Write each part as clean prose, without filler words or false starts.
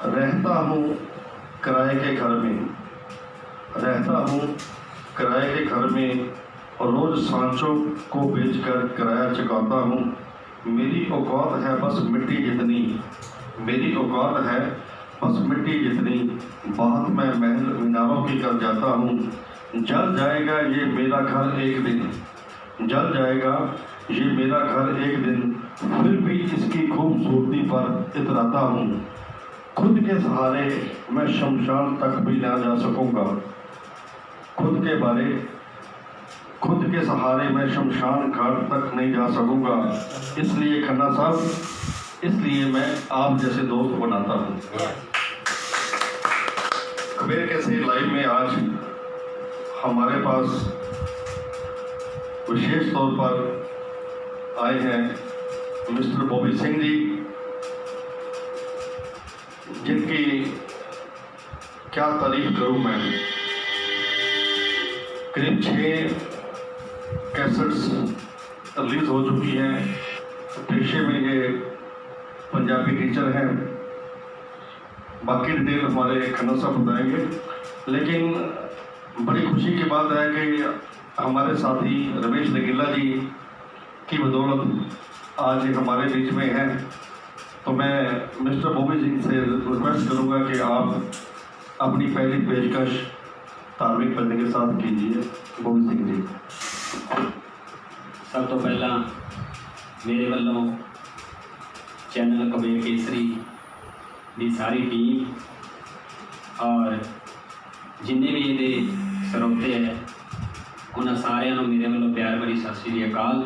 रहता हूँ किराए के घर में, रहता हूँ किराए के घर में, रोज़ सांचों को बेचकर किराया चुकाता हूँ। मेरी औकात है बस मिट्टी जितनी, मेरी औकात है बस मिट्टी जितनी, बात मैं महल मीनारों की कर जाता हूँ। जल जाएगा ये मेरा घर एक दिन, जल जाएगा ये मेरा घर एक दिन, फिर भी इसकी खूबसूरती पर इतराता हूँ। खुद के सहारे मैं शमशान तक भी ना जा सकूँगा, खुद के सहारे मैं शमशान घाट तक नहीं जा सकूँगा। इसलिए खन्ना साहब, इसलिए मैं आप जैसे दोस्त बनाता हूँ। कबीर कैसे लाइव में आज हमारे पास विशेष तौर पर आए हैं मिस्टर बॉबी सिंह जी, जिनकी क्या तारीफ करूं मैं। करीब 6 कैसेट्स रिलीज हो चुकी हैं। पेशे में ये पंजाबी टीचर हैं, बाकी डिटेल हमारे खन्ना साहब बताएंगे। लेकिन बड़ी खुशी की बात है कि हमारे साथी रमेश नगीला जी की बदौलत आज ये हमारे बीच में हैं। तो मैं मिस्टर बॉबी सिंह से रिक्वेस्ट करूंगा कि आप अपनी पहली पेशकश धार्मिक पन्ने के साथ कीजिए। बॉबी सिंह जी। सब तो पहला मेरे वालों चैनल कबीर केसरी की सारी टीम और जिन्हें भी ये ਸਰੋਤੇ है उन्होंने सारिਆਂ ਨੂੰ मेरे वालों प्यार भरी सत श्री अकाल।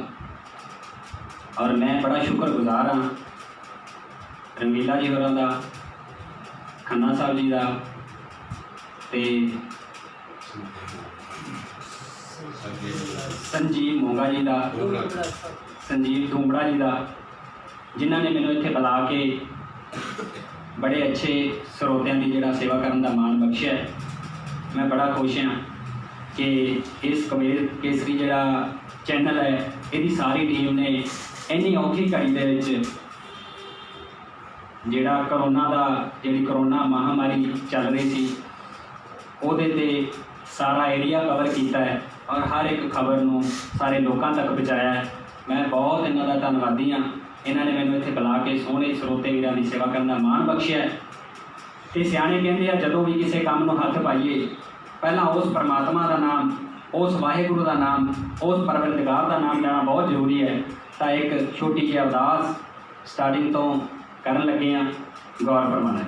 और मैं बड़ा शुक्रगुजार हाँ रंगीला जी होਰਾਂ ਦਾ, खन्ना साहब जी का, ते संजीव मोंगा जी का, संजीव धूमड़ा जी का, जिन्होंने मैंने इत्थे बुला के बड़े अच्छे ਸਰੋਤਿਆਂ की जिहड़ा सेवा करने का मान बख्शिया है। मैं बड़ा खुश हाँ कि इस कबीर केसरी जिहड़ा चैनल है इसकी सारी टीम ने इन्नी औखी घड़ी दे विच जिहड़ा करोना महामारी चल रही सी उहदे ते सारा एरिया कवर किया है और हर एक खबर नूं सारे लोगों तक पहुँचाया है। मैं बहुत इन्हां दा धन्नवादी हाँ। इन्होंने मैंने इत्थे बुला के सोहने ਸਰੋਤੇ वीरां की सेवा करने का मान बख्शिया है। तो सियाणे कहते हैं जदों भी किसी काम में हथ पाइए पहला उस परमात्मा का नाम, उस वाहिगुरु का नाम, उस परवरदिगार का नाम लेना बहुत जरूरी है। तो एक छोटी जी अरदास स्टार्टिंग तो करन लगे हैं, गौर फरमाना है।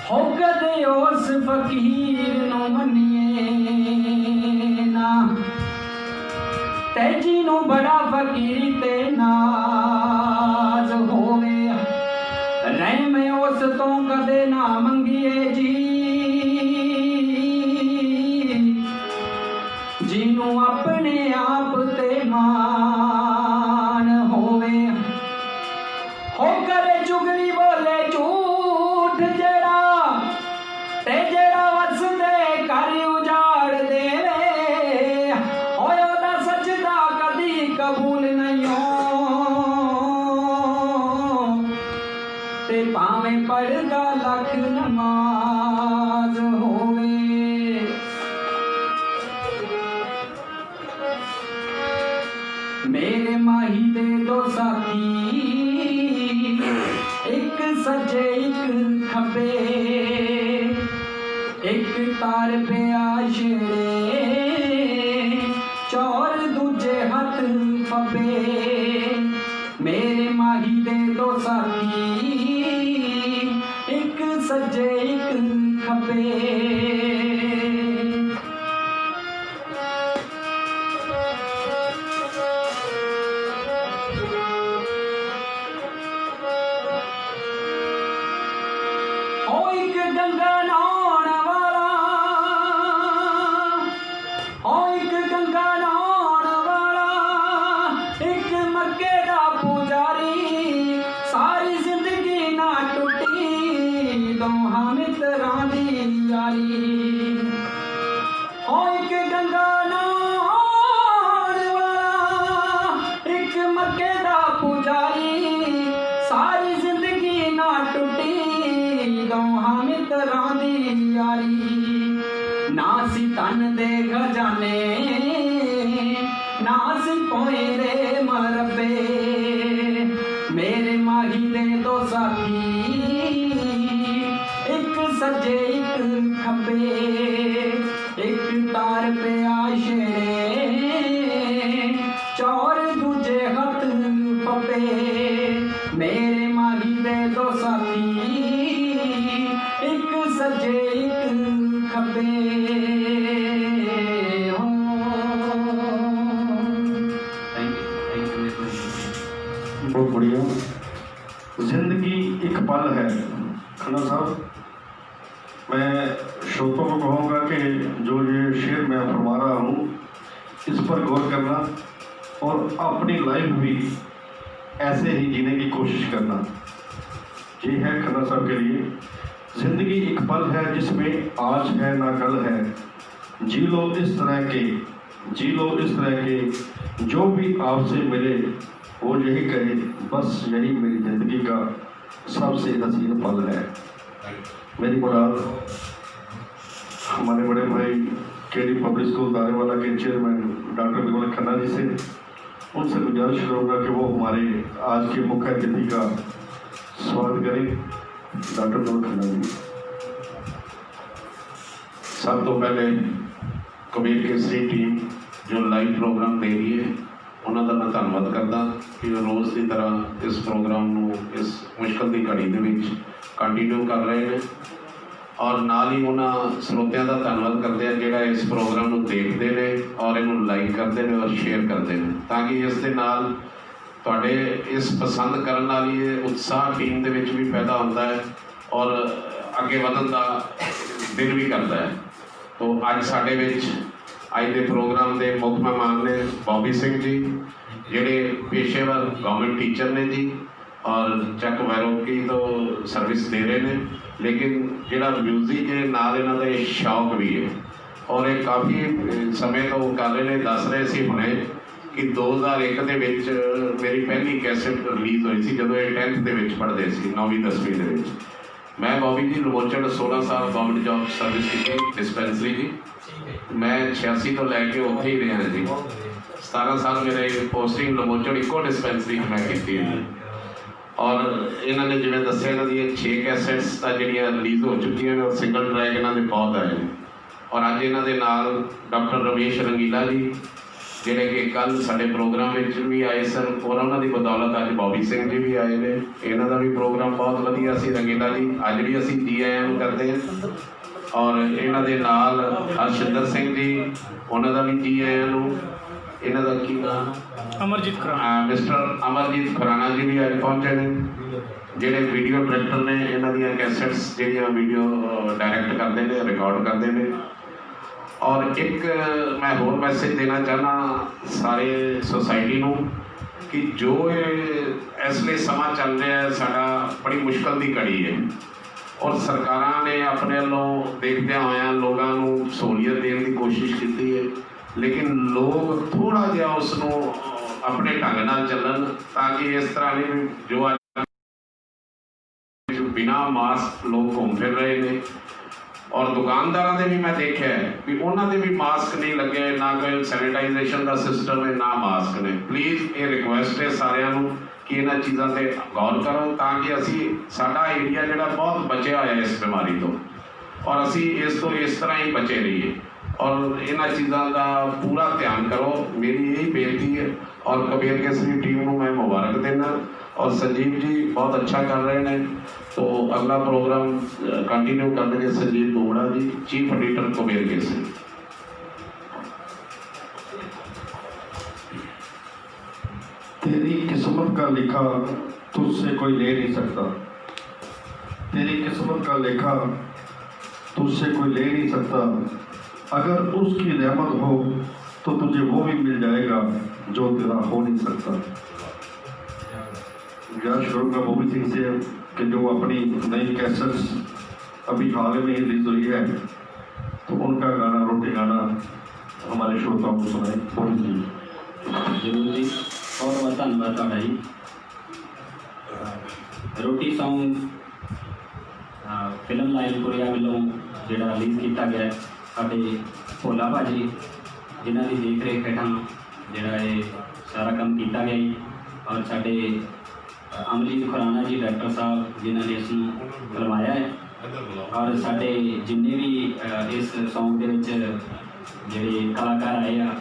हो कदे उस फकीर नो मनिए ना, तेजी नो बड़ा फकीरी ते नाज होवे, रहम उस तो कदे ना मंगिए जी, जिनू अपने आप ते मान होवे। हो करे चुगली बोले झूठ जड़ा, ते जड़ा वसदे कर उजाड़ देवे, होए ओदा सजदा कदी कबूल नहीं हो, ते भावें पढ़दा लख नमाज होवे। मेरे माही दे दो साथी, एक सज्जे एक खब्बे, एक तार पे आशरे, चौर दूजे हथ फब्बे। मेरे माही दे दो साथी, एक सज्जे एक खब्बे। गंगा नहाउण वाला, ओ एक गंगा नहाउण नास पोएंदे मरबे मेरे माही दे दो साथी एक सज्जे एक खब्बे एक तार पे आशे चौर दूजे हथ पपे मेरे माही दे दो साथी एक सज्जे एक खब्बे बहुत बढ़िया। जिंदगी एक पल है। खन्ना साहब, मैं श्रोतों को कहूँगा कि जो ये शेर मैं फरमा रहा हूँ इस पर गौर करना और अपनी लाइफ भी ऐसे ही जीने की कोशिश करना। ये है खन्ना साहब के लिए। जिंदगी एक पल है जिसमें आज है ना कल है, जी लो इस तरह के, जी लो इस तरह के, जो भी आपसे मिले वो यही कहे बस यही मेरी ज़िंदगी का सबसे हसीन पल है। मेरी मुराद हमारे बड़े भाई केडी पब्लिक स्कूल दारेवाला के चेयरमैन डॉक्टर विमल खन्ना जी से, उनसे गुजारिश करूँगा कि वो हमारे आज के मुख्य अतिथि का स्वागत करें। डॉक्टर विमल खन्ना जी। सब तो पहले कबीर केसरी टीम जो लाइव प्रोग्राम दे रही है उन्होंने मैं धन्यवाद करता कि रोज़ की तरह इस प्रोग्राम को इस मुश्किल की घड़ी के कंटिन्यू कर रहे हैं और नाल ही उन्होंने स्रोतियों का धन्यवाद करते हैं जोड़ा इस प्रोग्राम को देखते हैं और इन्हों लाइक करते हैं और शेयर करते हैं ताकि इस दे नाल तुहाडे इस पसंद करने वाली ये उत्साह टीम के विच भी पैदा होता है और अगे वधन का दिल भी करता है। तो अज साडे विच अज के प्रोग्राम के मुख्य मेहमान ने बॉबी सिंह जी जोड़े पेशेवर गवर्नमेंट टीचर ने जी और चक वैरोकी तो सर्विस दे रहे हैं, लेकिन जोड़ा म्यूजिक के नाल इन्हों का शौक भी है और ये काफ़ी समय तो कर रहे हैं। दस रहे थे हुणे कि 2001 के विच मेरी पहली कैसेट रिलीज़ हुई थी जब ये 10th के विच पढ़ते थे 9वीं 10वीं के विच। मैं बॉबी जी लमोचड़ 16 साल गवर्नमेंट जॉब सर्विस की डिस्पेंसरी जी। मैं 86 तो लैके उत्थे ही रहा जी। 17 साल मेरे पोस्टिंग लमोचड़ इको डिस्पेंसरी मैं की और इन्होंने जिवें दस्सिया इन्हां दी 6 कैसेट्स तां जिहड़ियां रिलीज़ हो चुकी हैं और सिंगल ट्रैक इन्हां दे बहुत आए हैं। और अज इन्हां दे नाल डॉक्टर रमेश रंगीला जी जिहड़े कि कल साडे प्रोग्राम विच भी आए सन और उन्हां दी बदौलत अज बॉबी सिंह जी भी आए ने। इन्हां दा भी प्रोग्राम बहुत वधिया सी। रंगीला जी अज भी असीं जी आयां नूं करदे हैं और इन्हां दे नाल हरशिंदर सिंह जी उन्हां दा भी जी आयां नूं। इन्हां दा की नाम अमरजीत खुराना, मिस्टर अमरजीत खुराना जी भी अज पहुंचे ने जिहड़े वीडियो डायरैक्टर ने। इन्हां दीयां कैसेट्स जिहड़ियां वीडियो डायरैक्ट करते हैं रिकॉर्ड करते हैं। और एक मैं होर मैसेज देना चाहना सारे सोसाइटी नूं कि जो इसलिए समा चल रहा है साडा बड़ी मुश्किल की घड़ी है और सरकारां ने अपने वालों देखते हुए लोगों को सहूलियत देने की कोशिश की है, लेकिन लोग थोड़ा जिहा उसनों अपने ढंग नाल चलन ताकि इस तरह नहीं जो बिना मास्क लोग घूम फिर रहे हैं। और दुकानदारों के भी मैं देखा है भी उन्होंने भी मास्क नहीं लगे, ना कोई सैनिटाइजेशन का सिस्टम है ना मास्क ने। प्लीज़ ये रिक्वेस्ट है सारिਆਂ ਨੂੰ कि इन्होंने चीज़ों से गौर करो ताकि असी साडा एरिया जोड़ा बहुत बचा होया इस बीमारी तो और असी इस तो इस तरह ही बचे रहिए और इन्होंने चीज़ों का पूरा ध्यान करो। मेरी यही बेनती है और कबीर केसरी टीम को मैं मुबारक देना और संजीव जी बहुत अच्छा कर रहे हैं। तो अगला प्रोग्राम कंटिन्यू करेंगे संजीव बोगड़ा जी, चीफ एडिटर कबीर केसरी। तेरी किस्मत का लिखा तुझसे कोई ले नहीं सकता, तेरी किस्मत का लेखा तुझसे कोई ले नहीं सकता। अगर उसकी रहमत हो तो तुझे वो भी मिल जाएगा जो तेरा हो नहीं सकता। गुजारिश करूँगा बॉबी सिंह से कि जो अपनी नई कैसेट्स अभी हाल में रिलीज हुई है तो उनका गाना रोटी गाना हमारे श्रोताओं को सुनाए। बॉबी सिंह जरूर जी, बहुत बहुत धन्यवाद तुहाडा जी। रोटी सॉन्ग फिल्म लाइनपुरिया वालों जिहड़ा रिलीज़ किया गया साडे भोला भाजी जिन्हां दी देख रेख हेठां ਜਿਹੜਾ ਇਹ ਸਾਰਾ ਕੰਮ ਕੀਤਾ ਗਿਆ ਜੀ। ਔਰ ਸਾਡੇ ਅਮਰਜੀਤ ਖੁਰਾਨਾ ਜੀ ਡਾਇਰੈਕਟਰ ਸਾਹਿਬ ਜਿਨ੍ਹਾਂ ਨੇ ਇਸ ਨੂੰ ਫਿਲਮਾਇਆ ਹੈ, ਔਰ ਸਾਡੇ ਜਿੰਨੇ ਵੀ ਇਸ ਸੌਂਗ ਦੇ ਵਿੱਚ ਜਿਹੜੇ ਕਲਾਕਾਰ ਆਏ ਆ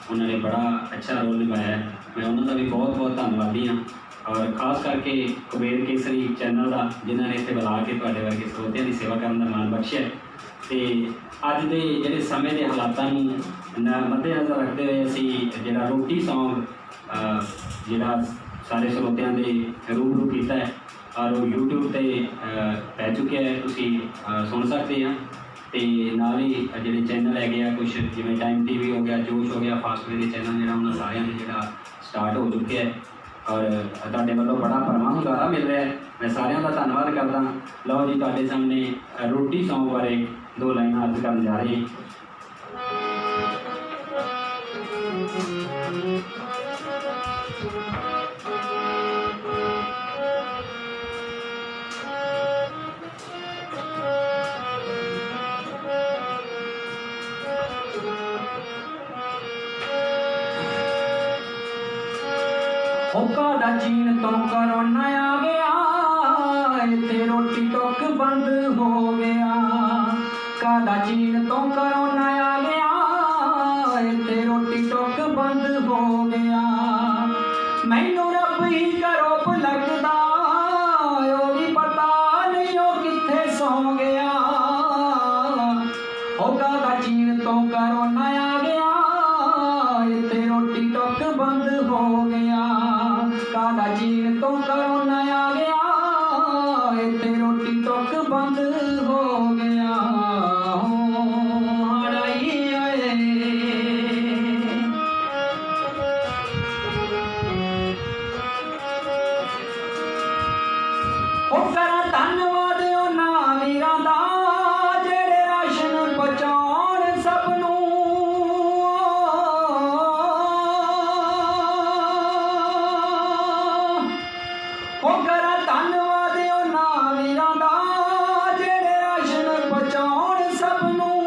ਉਹਨਾਂ ਨੇ ਬੜਾ ਅੱਛਾ ਰੋਲ ਨਿਭਾਇਆ ਹੈ। ਮੈਂ ਉਹਨਾਂ ਦਾ ਵੀ ਬਹੁਤ ਬਹੁਤ ਧੰਨਵਾਦੀ ਹਾਂ। ਔਰ ਖਾਸ ਕਰਕੇ ਕੁਬੇਰ ਕੇਸਰੀ ਚੈਨਲ ਦਾ ਜਿਨ੍ਹਾਂ ਨੇ ਇੱਥੇ ਬੁਲਾ ਕੇ ਤੁਹਾਡੇ ਵਰਗੇ ਸਰੋਤਿਆਂ ਦੀ ਸੇਵਾ ਕਰਨ ਦਾ ਮਾਣ ਬਖਸ਼ਿਆ ਹੈ। ਤੇ ਅੱਜ ਦੇ ਜਿਹੜੇ ਸਮੇਂ ਦੇ ਹਾਲਾਤਾਂ ਨੂੰ ਮੱਦੇਨਜ਼ਰ ਰੱਖਦੇ ਹੋਏ ਅਸੀਂ ਜਿਹੜਾ ਰੋਟੀ ਸੌਂਗ ਜਿਹੜਾ ਸਾਰੇ ਸਰੋਤਿਆਂ ਦੇ ਰੂਬਰੂ ਕੀਤਾ ਹੈ ਔਰ ਉਹ YouTube ਤੇ ਪੈ ਚੁੱਕਿਆ ਹੈ, ਤੁਸੀਂ ਸੁਣ ਸਕਦੇ ਆ। ਤੇ ਨਾਲ ਹੀ ਜਿਹੜੇ ਚੈਨਲ ਹੈਗੇ ਆ ਕੁਛ ਜਿਵੇਂ ਟਾਈਮ TV ਹੋ ਗਿਆ, ਜੋਸ਼ ਹੋ ਗਿਆ, ਫਾਸਟ ਵੇ ਦੇ ਚੈਨਲ ਜਿਹੜਾ ਉਹਨਾਂ ਸਾਰਿਆਂ ਦੇ ਜਿਹੜਾ ਸਟਾਰਟ ਹੋ ਚੁੱਕਿਆ ਹੈ ਔਰ ਤੁਹਾਡੇ ਵੱਲੋਂ ਬੜਾ ਭਰਵਾਂ ਹੁੰਗਾਰਾ ਮਿਲ ਰਿਹਾ ਹੈ। ਮੈਂ ਸਾਰਿਆਂ ਦਾ ਧੰਨਵਾਦ ਕਰਦਾ। ਲਓ ਜੀ, ਤੁਹਾਡੇ ਸਾਹਮਣੇ ਰੋਟੀ ਸੌਂਗ ਬਾਰੇ ਦੋ ਲਾਈਨਾਂ ਅਰਜ਼ ਕਰਨ ਜਾ ਰਹੇ ਹਾਂ। ਕਾਹਦਾ ਚੀਨ ਤੋਂ ਕਰੋਨਾ ਆ ਗਿਆ, ਇੱਥੇ ਰੋਟੀ ਟੁੱਕ ਬੰਦ ਹੋ ਗਿਆ। ਕਾਹਦਾ ਚੀਨ ਤੋਂ ਕਰੋਨਾ ਆ ਗਿਆ, ਇੱਥੇ ਰੋਟੀ ਟੁੱਕ ਬੰਦ ਹੋ ਗਿਆ। ਮੈਨੂੰ ਰੱਬ ਹੀ ਕਰੋਪ ਲੱਗਦਾ, ਉਹ ਵੀ ਪਤਾ ਨਹੀਂ ਉਹ ਕਿੱਥੇ ਸੌ ਗਿਆ। ਉਹ ਕਾਹਦਾ ਚੀਨ ਤੋਂ ਕਰੋਨਾ ਆ ਗਿਆ, ਇੱਥੇ ਰੋਟੀ ਟੁੱਕ ਬੰਦ ਹੋ ਗਿਆ। ਕਾਹਦਾ ਚੀਨ ਤੋਂ ਕਰੋਨਾ ਆ ਗਿਆ, ਇੱਥੇ ਰੋਟੀ ਟੁੱਕ ਬੰਦ ਹੋ ਗਿਆ। ਹੜਾਈ ਆਏ ਉਹ ਕਰਾਂ ਧੰਨਵਾਦ ਉਹਨਾਂ ਵੀਰਾਂ ਦਾ ਜਿਹੜੇ ਰਾਸ਼ਨ ਪਹੁੰਚਾਉਣ ਸਭ ਨੂੰ। ਉਹ ਕਰਾਂ ਧੰਨਵਾਦ ਉਹਨਾਂ ਵੀਰਾਂ ਦਾ ਜਿਹੜੇ ਰਾਸ਼ਨ ਪਹੁੰਚਾਉਣ ਸਭ ਨੂੰ।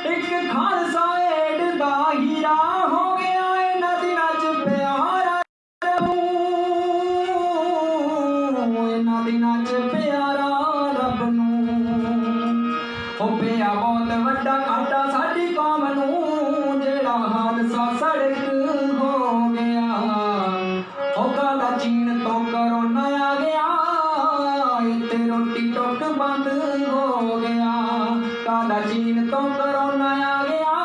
ਇੱਕ ਖਾਲਸਾ ਏਡ ਦਾ ਹੀਰਾ ਹੋ ਗਿਆ ਇਹਨਾਂ ਦਿਨਾਂ 'ਚ ਪਿਆਰਾ ਰੱਬ ਨੂੰ, ਇਹਨਾਂ ਦਿਨਾਂ 'ਚ ਪਿਆਰਾ ਰੱਬ ਨੂੰ। ਉਹ ਪਿਆ ਬਹੁਤ ਵੱਡਾ ਘਾਟਾ ਸਾਡੀ ਕੌਮ ਨੂੰ, ਜਿਹੜਾ ਹਾਦਸਾ ਸੜਕ ਹੋ ਗਿਆ। ਉਹ ਕਾਹਦਾ ਚੀਨ ਤੋਂ ਕਰੋਨਾ ਆ ਗਿਆ, ਇੱਥੇ ਰੋਟੀ ਟੁੱਕ ਬੰਦ ਹੋ ਗਿਆ। ਕਾਹਦਾ ਚੀਨ ਤੋਂ ਕਰੋਨਾ ਆ ਗਿਆ,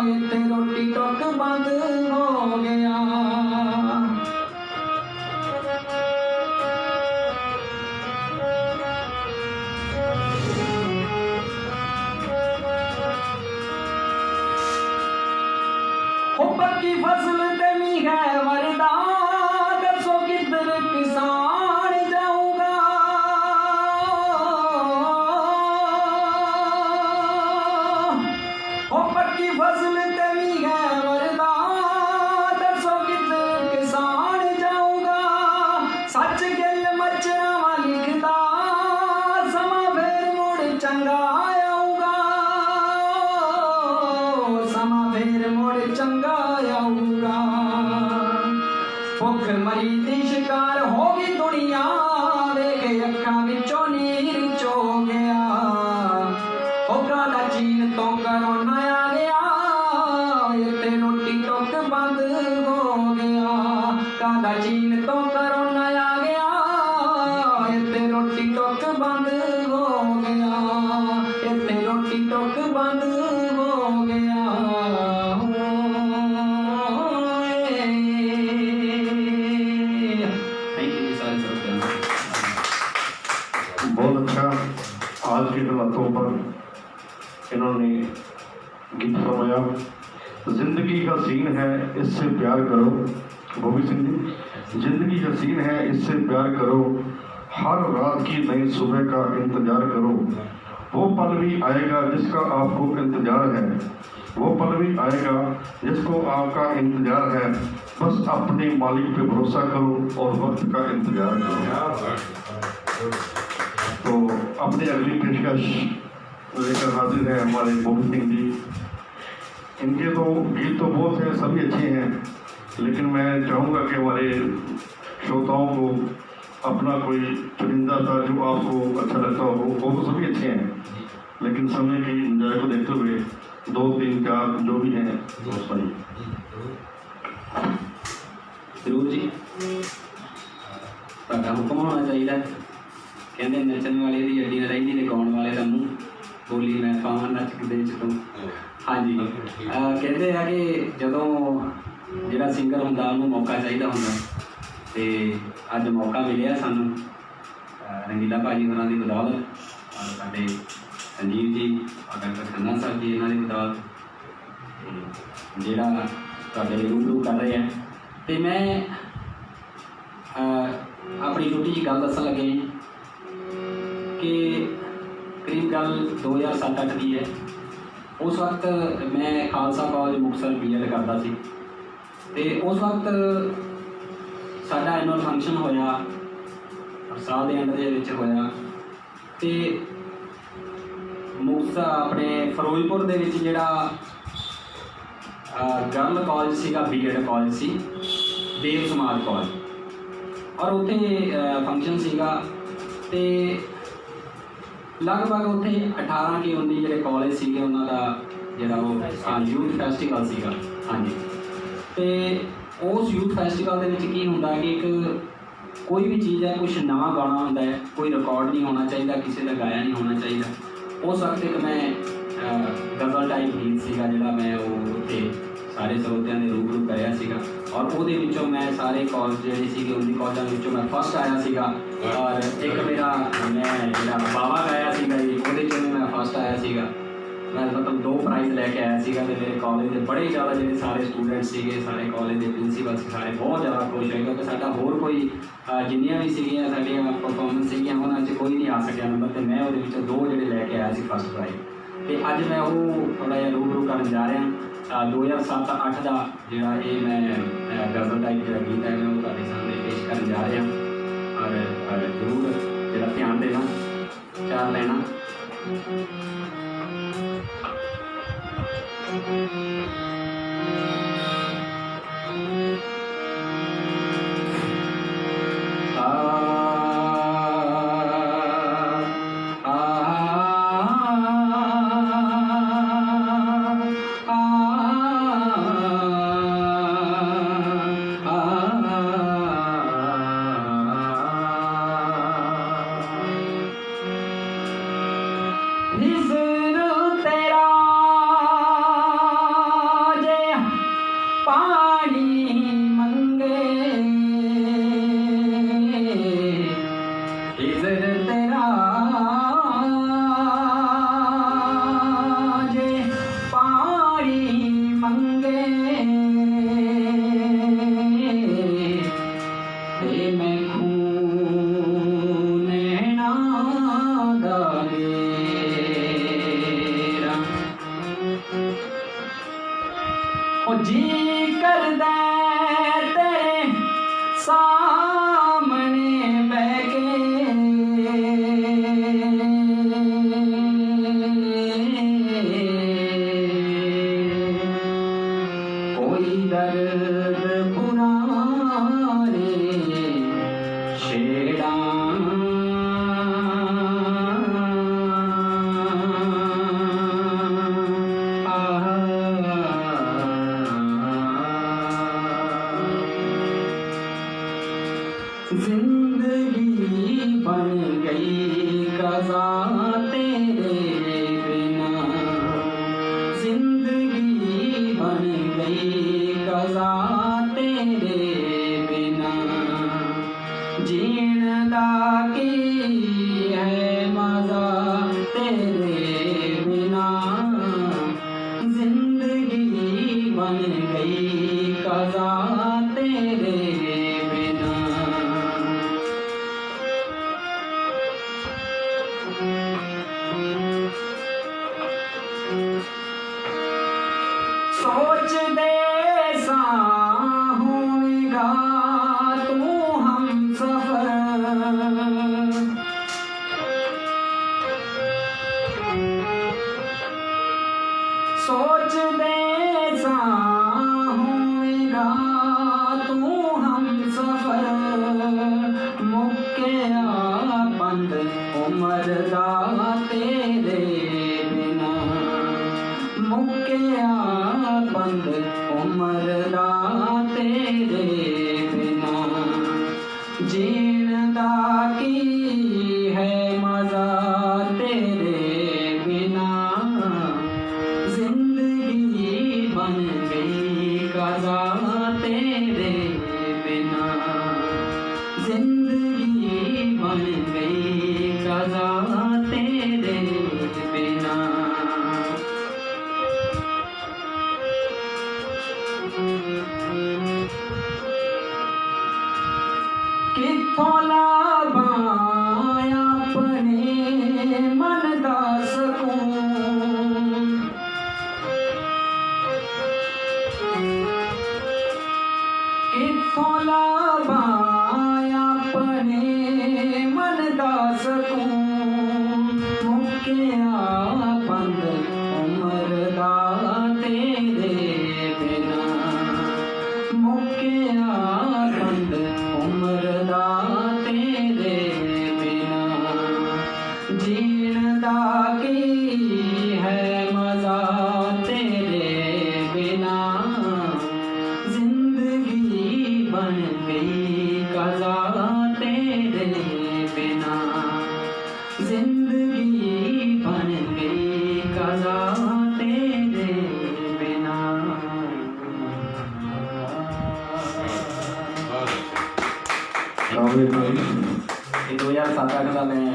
ਇੱਥੇ ਰੋਟੀ ਟੁੱਕ ਬੰਦ ਹੋ ਗਿਆ। ਉਹ ਪੱਕੀ ਫਸਲ ਤੇ ਮੀਂਹ ਹੈ ਵਰਦਾ, ਦੱਸੋ ਕਿੱਧਰ ਕਿਸਾਨ ਜਾਊਗਾ। ਉਹ ਪੱਕੀ ਫਸਲ ਤੇ ਮੀਂਹ ਹੈ ਵਰਦਾ, ਦੱਸੋ ਕਿੱਧਰ ਕਿਸਾਨ ਜਾਊਗਾ। ਸੱਚ ਗਿੱਲ ਮੱਛਰਾਂ ਲਿਖਦਾ, ਸਮਾਂ ਫੇਰ ਮੁੜ ਚੰਗਾ ਆਊਗਾ। ਸਮਾਂ ਫੇਰ ਮੁੜ ਚੰਗਾ ਆਊਗਾ। ਭੁੱਖ ਮਰੀ ਦੀ ਸ਼ਿਕਾਰ ਹੋ ਗਈ ਦੁਨੀਆ, ਵੇਖ ਅੱਖਾਂ ਵਿੱਚੋਂ ਨੀਰ ਚੋ ਗਿਆ। ਉਹ ਕਾਹਦਾ ਚੀਨ ਤੋਂ ਕਰੋਨਾ ਆ ਗਿਆ, ਇੱਥੇ ਰੋਟੀ ਟੁੱਕ ਬੰਦ ਹੋ ਗਿਆ। ਕਾਹਦਾ ਚੀਨ ਤੋਂ ਕਰੋਨਾ ਆ ਗਿਆ, ਇੱਥੇ ਰੋਟੀ ਟੁੱਕ ਬੰਦ ਹੋ ਗਿਆ। ਇੱਥੇ ਰੋਟੀ ਟੁੱਕ ਬੰਦ ਹੋ ਗਿਆ। थैंक यू सारे सर्वजन। बहुत अच्छा। आज के हालातों पर इन्होंने गीत फरमाया। जिंदगी हसीन है इससे प्यार करो, बॉबी सिंह जी। जिंदगी हसीन है इससे प्यार करो, हर रात की नई सुबह का इंतजार करो। वो पल भी आएगा जिसका आपको इंतजार है, वो पल भी आएगा जिसको आपका इंतजार है। बस अपने मालिक पे भरोसा करो और वक्त का इंतजार करो। तो अपनी अगली पेशकश लेकर हाजिर है हमारे बॉबी सिंह जी। इनके तो गीत तो बहुत हैं, सभी अच्छे हैं, लेकिन मैं चाहूँगा कि हमारे श्रोताओं को अपना कोई चुनिंदा सा जो आपको अच्छा लगता हो, वो तो सभी अच्छे हैं, लेकिन समय की गुंजाइश को देखते हुए 2 3 4 जो भी हैं वो सुनिए। जरूर जी, ਤੁਹਾਡਾ ਹੁਕਮ ਹੋਣਾ ਚਾਹੀਦਾ। ਕਹਿੰਦੇ ਨੱਚਣ ਵਾਲੇ ਦੀ ਅੱਡੀ ਨਾ ਰਹਿੰਦੀ ਤੇ ਗਾਉਣ ਵਾਲੇ ਦਾ ਮੂੰਹ, ਬੋਲੀ ਮੈਂ ਪਾਵਾਂ ਨੱਚ ਕੇ ਦੇ ਚ ਤੂੰ। ਹਾਂਜੀ, ਕਹਿੰਦੇ ਆ ਕਿ ਜਦੋਂ ਜਿਹੜਾ ਸਿੰਗਰ ਹੁੰਦਾ ਉਹਨੂੰ ਮੌਕਾ ਚਾਹੀਦਾ ਹੁੰਦਾ, ਤੇ ਅੱਜ ਮੌਕਾ ਮਿਲਿਆ ਸਾਨੂੰ ਰੰਗੀਲਾ ਭਾਜੀ ਹੋਰਾਂ ਦੀ ਬਦੌਲਤ, ਔਰ ਸਾਡੇ ਸੰਜੀਵ ਜੀ ਔਰ ਡਾਕਟਰ ਖੰਨਾ ਸਾਹਿਬ ਜੀ ਇਹਨਾਂ ਦੀ ਬਦੌਲਤ, ਜਿਹੜਾ ਤੁਹਾਡੇ ਰੂਬਰੂ ਕਰ ਰਹੇ ਹੈ। ਤੇ ਮੈਂ ਆਪਣੀ ਛੋਟੀ ਜਿਹੀ ਗੱਲ ਦੱਸਣ ਲੱਗੇ ਕਿ ਕਰੀਬ ਗੱਲ 2007-08 ਦੀ ਹੈ। ਉਸ ਵਕਤ ਮੈਂ ਖਾਲਸਾ ਕਾਲਜ ਮੁਕਤਸਰ B.Ed ਕਰਦਾ ਸੀ, ਅਤੇ ਉਸ ਵਕਤ ਸਾਡਾ ਐਨੂਅਲ ਫੰਕਸ਼ਨ ਹੋਇਆ, ਸਾਲ ਦੇ ਐਂਡ ਦੇ ਵਿੱਚ ਹੋਇਆ, ਅਤੇ ਮੁਕਤਸਰ ਆਪਣੇ ਫਿਰੋਜ਼ਪੁਰ ਦੇ ਵਿੱਚ ਜਿਹੜਾ ਗਰਲ ਕਾਲਜ ਸੀਗਾ, B.Ed ਕਾਲਜ ਸੀ, ਦੇਵ ਸਮਾਜ ਕਾਲਜ, ਔਰ ਉੱਥੇ ਫੰਕਸ਼ਨ ਸੀਗਾ, ਅਤੇ ਲਗਭਗ ਉੱਥੇ 18 ਕਿ 19 ਜਿਹੜੇ ਕਾਲਜ ਸੀਗੇ ਉਹਨਾਂ ਦਾ ਜਿਹੜਾ ਉਹ ਯੂਥ ਫੈਸਟੀਵਲ ਸੀਗਾ। ਹਾਂਜੀ, ਅਤੇ ਉਸ ਯੂਥ ਫੈਸਟੀਵਲ ਦੇ ਵਿੱਚ ਕੀ ਹੁੰਦਾ ਕਿ ਇੱਕ ਕੋਈ ਵੀ ਚੀਜ਼ ਹੈ, ਕੁਛ ਨਵਾਂ ਗਾਣਾ ਹੁੰਦਾ ਹੈ, ਕੋਈ ਰਿਕਾਰਡ ਨਹੀਂ ਹੋਣਾ ਚਾਹੀਦਾ, ਕਿਸੇ ਦਾ ਗਾਇਆ ਨਹੀਂ ਹੋਣਾ ਚਾਹੀਦਾ। ਉਸ ਵਕਤ ਇੱਕ ਮੈਂ ਗਜ਼ਲ ਟਾਈਪ ਗੀਤ ਸੀਗਾ ਜਿਹੜਾ ਮੈਂ ਉਹ ਉੱਥੇ ਸਾਰੇ ਸਰੋਤਿਆਂ ਦੇ ਰੂਬਰੂ ਕਰਿਆ ਸੀਗਾ, ਔਰ ਉਹਦੇ ਵਿੱਚੋਂ ਮੈਂ ਸਾਰੇ ਕਾਲਜ ਜਿਹੜੇ ਸੀਗੇ ਉਹਦੀ ਕਾਲਜਾਂ ਦੇ ਵਿੱਚੋਂ ਮੈਂ ਫਸਟ ਆਇਆ ਸੀਗਾ। ਔਰ ਇੱਕ ਮੇਰਾ ਮੈਂ ਜਿਹੜਾ ਬਾਵਾ ਗਾਇਆ ਸੀਗਾ ਜੀ, ਉਹਦੇ 'ਚ ਵੀ ਮੈਂ ਫਸਟ ਆਇਆ ਸੀਗਾ। ਮੈਂ ਮਤਲਬ 2 ਪ੍ਰਾਈਜ਼ ਲੈ ਕੇ ਆਇਆ ਸੀਗਾ, ਅਤੇ ਮੇਰੇ ਕਾਲਜ ਦੇ ਬੜੇ ਜ਼ਿਆਦਾ ਜਿਹੜੇ ਸਾਰੇ ਸਟੂਡੈਂਟ ਸੀਗੇ, ਸਾਰੇ ਕਾਲਜ ਦੇ ਪ੍ਰਿੰਸੀਪਲ ਸੀ, ਸਾਰੇ ਬਹੁਤ ਜ਼ਿਆਦਾ ਖੁਸ਼ ਹੋਏ, ਕਿਉਂਕਿ ਸਾਡਾ ਹੋਰ ਕੋਈ ਜਿੰਨੀਆਂ ਵੀ ਸੀਗੀਆਂ ਸਾਡੀਆਂ ਪਰਫੋਰਮੈਂਸ ਸੀਗੀਆਂ ਉਹਨਾਂ 'ਚ ਕੋਈ ਨਹੀਂ ਆ ਸਕਿਆ ਨੰਬਰ, ਅਤੇ ਮੈਂ ਉਹਦੇ ਵਿੱਚੋਂ 2 ਜਿਹੜੇ ਲੈ ਕੇ ਆਇਆ ਸੀ ਫਸਟ ਪ੍ਰਾਈਜ਼। ਅਤੇ ਅੱਜ ਮੈਂ ਉਹ ਥੋੜ੍ਹਾ ਜਿਹਾ ਰੂਬਰੂ ਕਰਨ ਜਾ ਰਿਹਾ। 2007-08 ਦਾ ਜਿਹੜਾ ਇਹ ਮੈਂ ਗਜ਼ਲ ਟਾਈਪ ਜਿਹੜਾ ਗੀਤ ਹੈ ਮੈਂ ਉਹ ਤੁਹਾਡੇ ਸਾਹਮਣੇ ਪੇਸ਼ ਕਰਨ ਜਾ ਰਿਹਾ, ਔਰ ਜ਼ਰੂਰ ਜਿਹੜਾ ਧਿਆਨ ਦੇਣਾ, ਚਾਰ ਲੈਣਾ। सोचदे सां होवे किथों लावां अपने मन दा सकून, किथों लावां अपने मन दा सकून, मुक्किया बंद उम्र दा तेरे बिना, मुक्किया बंद उम्र दा तेरे बिना, जीण दा की है मजा तेरे बिना, जिंदगी बन गई कज़ा तेरे बिना, जिंदगी बन गई कज़ा तेरे बिना। काबिल भाई ये 2007 का मैं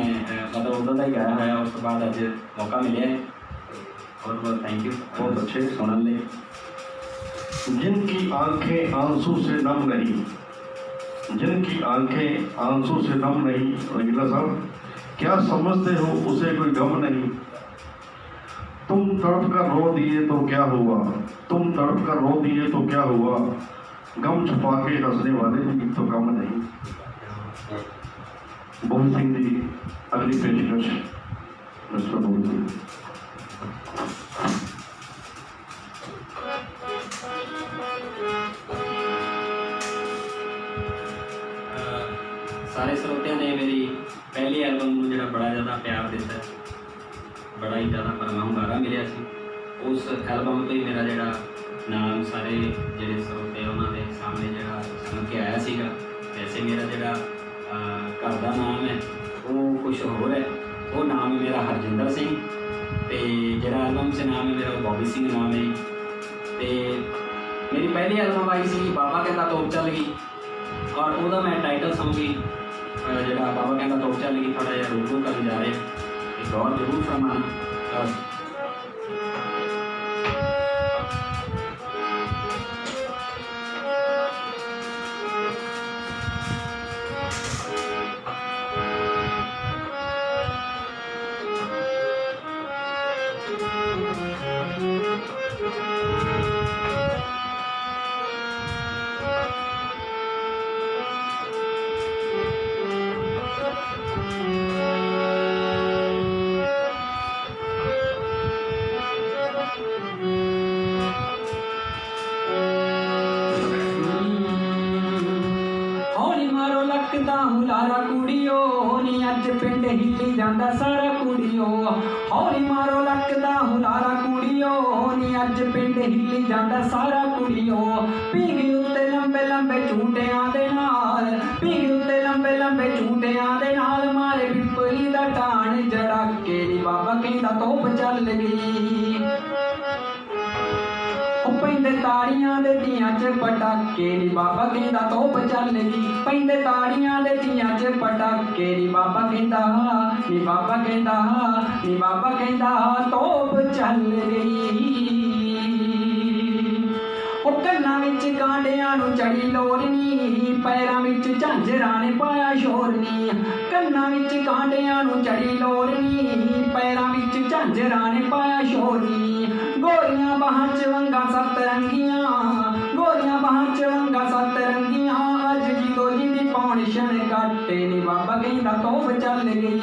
मतलब उधर का ही गाया है, उसके बाद अज मौका मिले बहुत बहुत थैंक यू, बहुत अच्छे सुनने ले। जिनकी आंखें आंसू से नम नहीं, जिनकी आंखें आंसू से नम नहीं, रंगीला साहब क्या समझते हो उसे कोई गम नहीं, तुम तड़प कर रो दिए तो क्या हुआ, तुम तड़प कर रो दिए तो क्या हुआ, गम छुपा के हंसने वाले भी तो गम नहीं। बोल सिंह जी अगली पेशकश मिस्टर बोल सिंह। सारे ਸਰੋਤਿਆਂ ने मेरी पहली एल्बम ਨੂੰ ਜਿਹੜਾ ਬੜਾ ਜ਼ਿਆਦਾ ਪਿਆਰ ਦਿੱਤਾ, ਬੜਾ ਹੀ ਜ਼ਿਆਦਾ ਭਰਵਾਂ ਹੁੰਗਾਰਾ ਮਿਲਿਆ ਸੀ। ਉਸ ਐਲਬਮ ਤੋਂ ਹੀ ਮੇਰਾ ਜਿਹੜਾ ਨਾਮ ਸਾਰੇ ਜਿਹੜੇ ਸਰੋਤੇ ਉਹਨਾਂ ਦੇ ਸਾਹਮਣੇ ਜਿਹੜਾ ਸੁਣ ਕੇ ਆਇਆ ਸੀਗਾ। ਵੈਸੇ ਮੇਰਾ ਜਿਹੜਾ ਘਰ ਦਾ ਨਾਮ ਹੈ ਉਹ ਕੁਛ ਹੋਰ ਹੈ, ਉਹ ਨਾਮ ਹੈ ਮੇਰਾ ਹਰਜਿੰਦਰ ਸਿੰਘ, ਤੇ ਜਿਹੜਾ ਐਲਬਮ 'ਚ ਨਾਮ ਹੈ ਮੇਰਾ ਬੋਬੀ ਸਿੰਘ ਨਾਮ ਹੈ। ਤੇ ਮੇਰੀ ਪਹਿਲੀ ਐਲਬਮ ਆਈ ਸੀ ਬਾਬਾ ਕਹਿੰਦਾ ਤੋਪ ਚੱਲ ਗਈ, ਔਰ ਉਹਦਾ ਮੈਂ ਟਾਈਟਲ ਸੌਂਗ ਹੀ ਜਿਹੜਾ ਬਾਬਾ ਕਹਿੰਦਾ ਤੋਪ ਚੱਲ ਗਈ ਥੋੜ੍ਹਾ ਜਿਹਾ ਰੂਬਰੂ ਕਰਨ ਜਾ ਰਹੇ, ਇੱਕ ਗੌਰ ਜ਼ਰੂਰ ਫਰਮਾਨਾ। ਲੱਗਦਾ ਹੁਲਾਰਾ ਕੁੜੀਓ ਨੀ ਅੱਜ ਪਿੰਡ ਹਿੱਲੀ ਜਾਂਦਾ ਸਾਰਾ ਕੁੜੀਓ, ਹੌਲੀ ਮਾਰੋ ਲੱਗਦਾ ਹੁਲਾਰਾ ਕੁੜੀਓ ਨੀ ਅੱਜ ਪਿੰਡ ਹਿੱਲੀ ਜਾਂਦਾ ਸਾਰਾ ਕੁੜੀਓ। ਪੀਂਘ ਉੱਤੇ ਲੰਬੇ ਲੰਬੇ ਝੂਟਿਆਂ ਦੇ ਨਾਲ, ਪੀਂਘ ਉੱਤੇ ਲੰਬੇ ਲੰਬੇ ਝੂਟਿਆਂ ਦੇ ਨਾਲ ਮਾਰੇ ਪਿੱਪਲੀ ਦਾ ਟਾਣ ਜੜਾਕੇ ਨੀ ਬਾਬਾ ਕਹਿੰਦਾ ਤੋਪ ਚੱਲ ਗਈ। ਪੈਂਦੇ ਤਾੜੀਆਂ ਦੇ ਧੀਆਂ 'ਚ ਪਟਾਕੇ ਨੀ ਬਾਬਾ ਕਹਿੰਦਾ ਤੋਪ ਚੱਲ ਗਈ, ਪੈਂਦੇ ਤਾੜੀਆਂ ਦੇ ਧੀਆਂ 'ਚ ਪਟਾਕੇ ਨੀ ਬਾਬਾ ਕਹਿੰਦਾ, ਨੀ ਬਾਬਾ ਕਹਿੰਦਾ, ਨੀ ਬਾਬਾ ਕਹਿੰਦਾ ਤੋਪ ਚੱਲ ਗਈ। ਉਹ ਕੰਨਾਂ ਵਿੱਚ ਕਾਂਡਿਆਂ ਨੂੰ ਚੜੀ ਲੋਰਨੀ, ਪੈਰਾਂ ਵਿੱਚ ਝਾਂਜਰਾਂ ਨੇ ਪਾਇਆ ਸ਼ੋਰਨੀ, ਕੰਨਾਂ ਵਿੱਚ ਕਾਂਡਿਆਂ ਨੂੰ ਚੜੀ ਲੋਰਨੀ, ਪੈਰਾਂ ਵਿੱਚ ਝਾਂਜਰਾਂ ਨੇ ਪਾਇਆ ਸ਼ੋਰਨੀ। ਗੋਰੀਆਂ ਬਾਹਾਂ 'ਚ ਵੰਗਾਂ ਸੱਤ ਰੰਗੀਆਂ, ਗੋਰੀਆਂ ਬਾਹਾਂ 'ਚ ਵੰਗਾਂ ਸੱਤ ਰੰਗੀਆਂ, ਅੱਜ ਜਦੋਂ ਜਿਹਦੀ ਪੌਣ ਛਣ ਕਾਟੇ ਨੀ ਬਾਬਾ ਕਹਿੰਦਾ ਤੋਪ ਚੱਲ ਗਈ।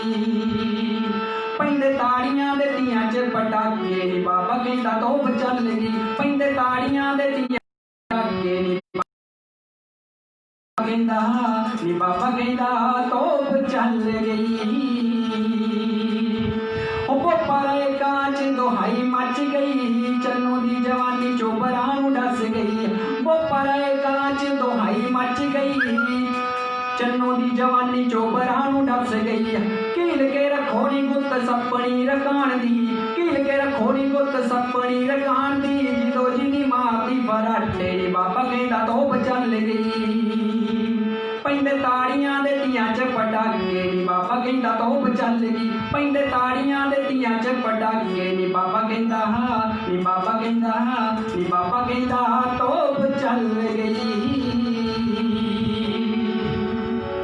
ਪੈਂਦੇ ਤਾੜੀਆਂ ਦੇ ਧੀਆਂ 'ਚ ਪਟਾਕੇ ਨੀ ਬਾਬਾ ਕਹਿੰਦਾ ਤੋਪ ਚੱਲ ਗਈ, ਪੈਂਦੇ ਤਾੜੀਆਂ ਦੇ ਧੀਆਂ ਪਟਾਕੇ ਨੀ ਕਹਿੰਦਾ, ਨੀ ਬਾਬਾ ਕਹਿੰਦਾ ਤੋਪ ਚੱਲ ਗਈ। ਉਹ ਪਰੇ ਕਾਂਚ ਦੁਹਾਈ ਮੱਚ ਗਈ, ਚੰਨੂ ਦੀ ਜਵਾਨੀ ਚੋਬਰਾਂ ਨੂੰ ਡਸ ਗਈ। ਉਹ ਪਰੇ ਕਾਂਚ ਦੁਹਾਈ ਮੱਚ ਗਈ, ਚੰਨੂ ਦੀ ਜਵਾਨੀ ਚੋਬਰਾਂ ਨੂੰ ਡਸ ਗਈ। ਕੀਲ ਕੇ ਰੱਖੋ ਨੀ ਗੁੱਤ ਸੱਪਣੀ ਰਕਾਣ ਦੀ, ਕੀਲ ਕੇ ਰੱਖੋ ਨੀ ਗੁੱਤ ਸੱਪਣੀ ਰਕਾਣ ਦੀ, ਜਦੋਂ ਜਿਹਦੀ ਮਾਰਦੀ ਫਰਾਟੇ ਨੀ ਬਾਬਾ ਕਹਿੰਦਾ ਤੋਪ ਚੱਲ ਗਈ। ਪੈਂਦੇ ਤਾੜੀਆਂ ਦੇ ਧੀਆਂ 'ਚ ਪਟਾਕੇ ਨੀ ਬਾਬਾ ਕਹਿੰਦਾ ਤੋਪ ਚੱਲ ਗਈ, ਪੈਂਦੇ ਤਾੜੀਆਂ ਦੇ ਧੀਆਂ 'ਚ ਪਟਾਕੇ ਨੀ ਬਾਬਾ ਕਹਿੰਦਾ, ਨੀ ਬਾਬਾ ਕਹਿੰਦਾ, ਨੀ ਬਾਬਾ ਕਹਿੰਦਾ ਤੋਪ ਚੱਲ ਗਈ।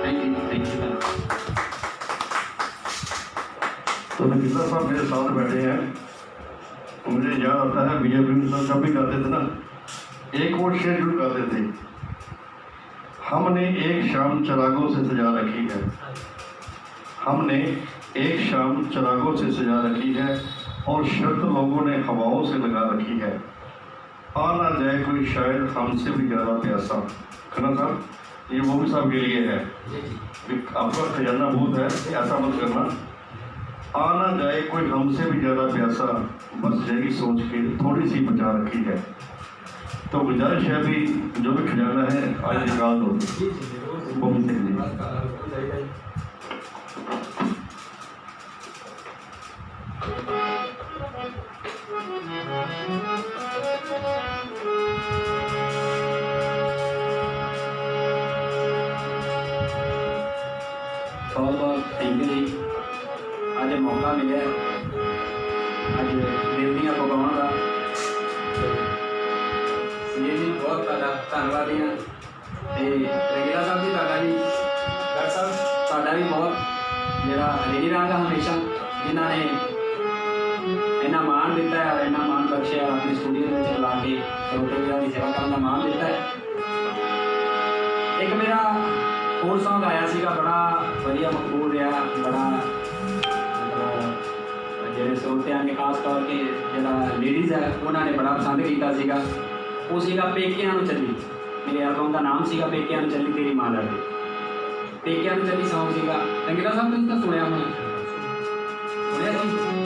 Thank you. साहब मेरे साथ बैठे हैं, मुझे याद आता है बीजेपी में सब जब भी गाते थे ना, एक और शेर जरूर गाते थे, हमने एक शाम चिरागों से सजा रखी है, हमने एक शाम चिरागों से सजा रखी है और शर्त लोगों ने हवाओं से लगा रखी है, आ ना जाए कोई शायद हमसे भी ज़्यादा प्यासा। खन्ना साहब, ये वो भी साहब के लिए है, आपका खजाना भूत है, ऐसा मत करना। आ ना जाए कोई हमसे भी ज़्यादा प्यासा, बस यही सोच के थोड़ी सी बचा रखी है। तो गुजारिश है भी जो भी खजाना है आज निकाल दो। वो भी सही है। बहुत बहुत थैंक यू जी। अज मौका मिले अज दिल दियां पकाउण दा जी जी बहुत ਤੁਹਾਡਾ ਧੰਨਵਾਦੀ ਹਾਂ ਤੇ ਰੰਗੀਲਾ ਸਾਹਿਬ ਜੀ ਤੁਹਾਡਾ ਵੀ ਡਾਕਟਰ ਸਾਹਿਬ ਤੁਹਾਡਾ ਵੀ ਬਹੁਤ ਜਿਹੜਾ ਰੇਡੀ ਰਹਾਂਗਾ ਹਮੇਸ਼ਾ ਜਿਨ੍ਹਾਂ ਨੇ ਇੰਨਾ ਮਾਣ ਦਿੱਤਾ ਹੈ ਔਰ ਇੰਨਾ ਮਾਣ ਬਖਸ਼ਿਆ ਆਪਣੇ ਸਟੂਡੀਓ ਵਿੱਚ ਬੁਲਾ ਕੇ ਸਰੋਤੇ ਵੀਰਾਂ ਦੀ ਸੇਵਾ ਕਰਨ ਦਾ ਮਾਣ ਦਿੱਤਾ ਹੈ। ਇੱਕ ਮੇਰਾ ਹੋਰ ਸੌਂਗ ਆਇਆ ਸੀਗਾ ਬੜਾ ਵਧੀਆ ਮਕਬੂਲ ਰਿਹਾ ਬੜਾ ਜਿਹੜੇ ਸਰੋਤਿਆਂ ਨੇ ਖਾਸ ਤੌਰ 'ਤੇ ਜਿਹੜਾ ਲੇਡੀਜ਼ ਹੈ ਉਹਨਾਂ ਨੇ ਬੜਾ ਪਸੰਦ ਕੀਤਾ ਸੀਗਾ। ਉਹ ਸੀਗਾ ਪੇਕਿਆਂ ਨੂੰ ਚੱਲੀ, ਮੇਰੇ ਐਲਬਮ ਦਾ ਨਾਮ ਸੀਗਾ ਪੇਕਿਆਂ ਨੂੰ ਚੱਲੀ ਤੇਰੀ ਮਾਂ ਲੜਦੀ। ਪੇਕਿਆਂ ਨੂੰ ਚੱਲੀ ਸੌਂਗ ਸੀਗਾ। ਰੰਗੀਲਾ ਸਾਹਿਬ ਤੁਸੀਂ ਤਾਂ ਸੁਣਿਆ ਹੋਣਾ, ਸੁਣਿਆ ਜੀ?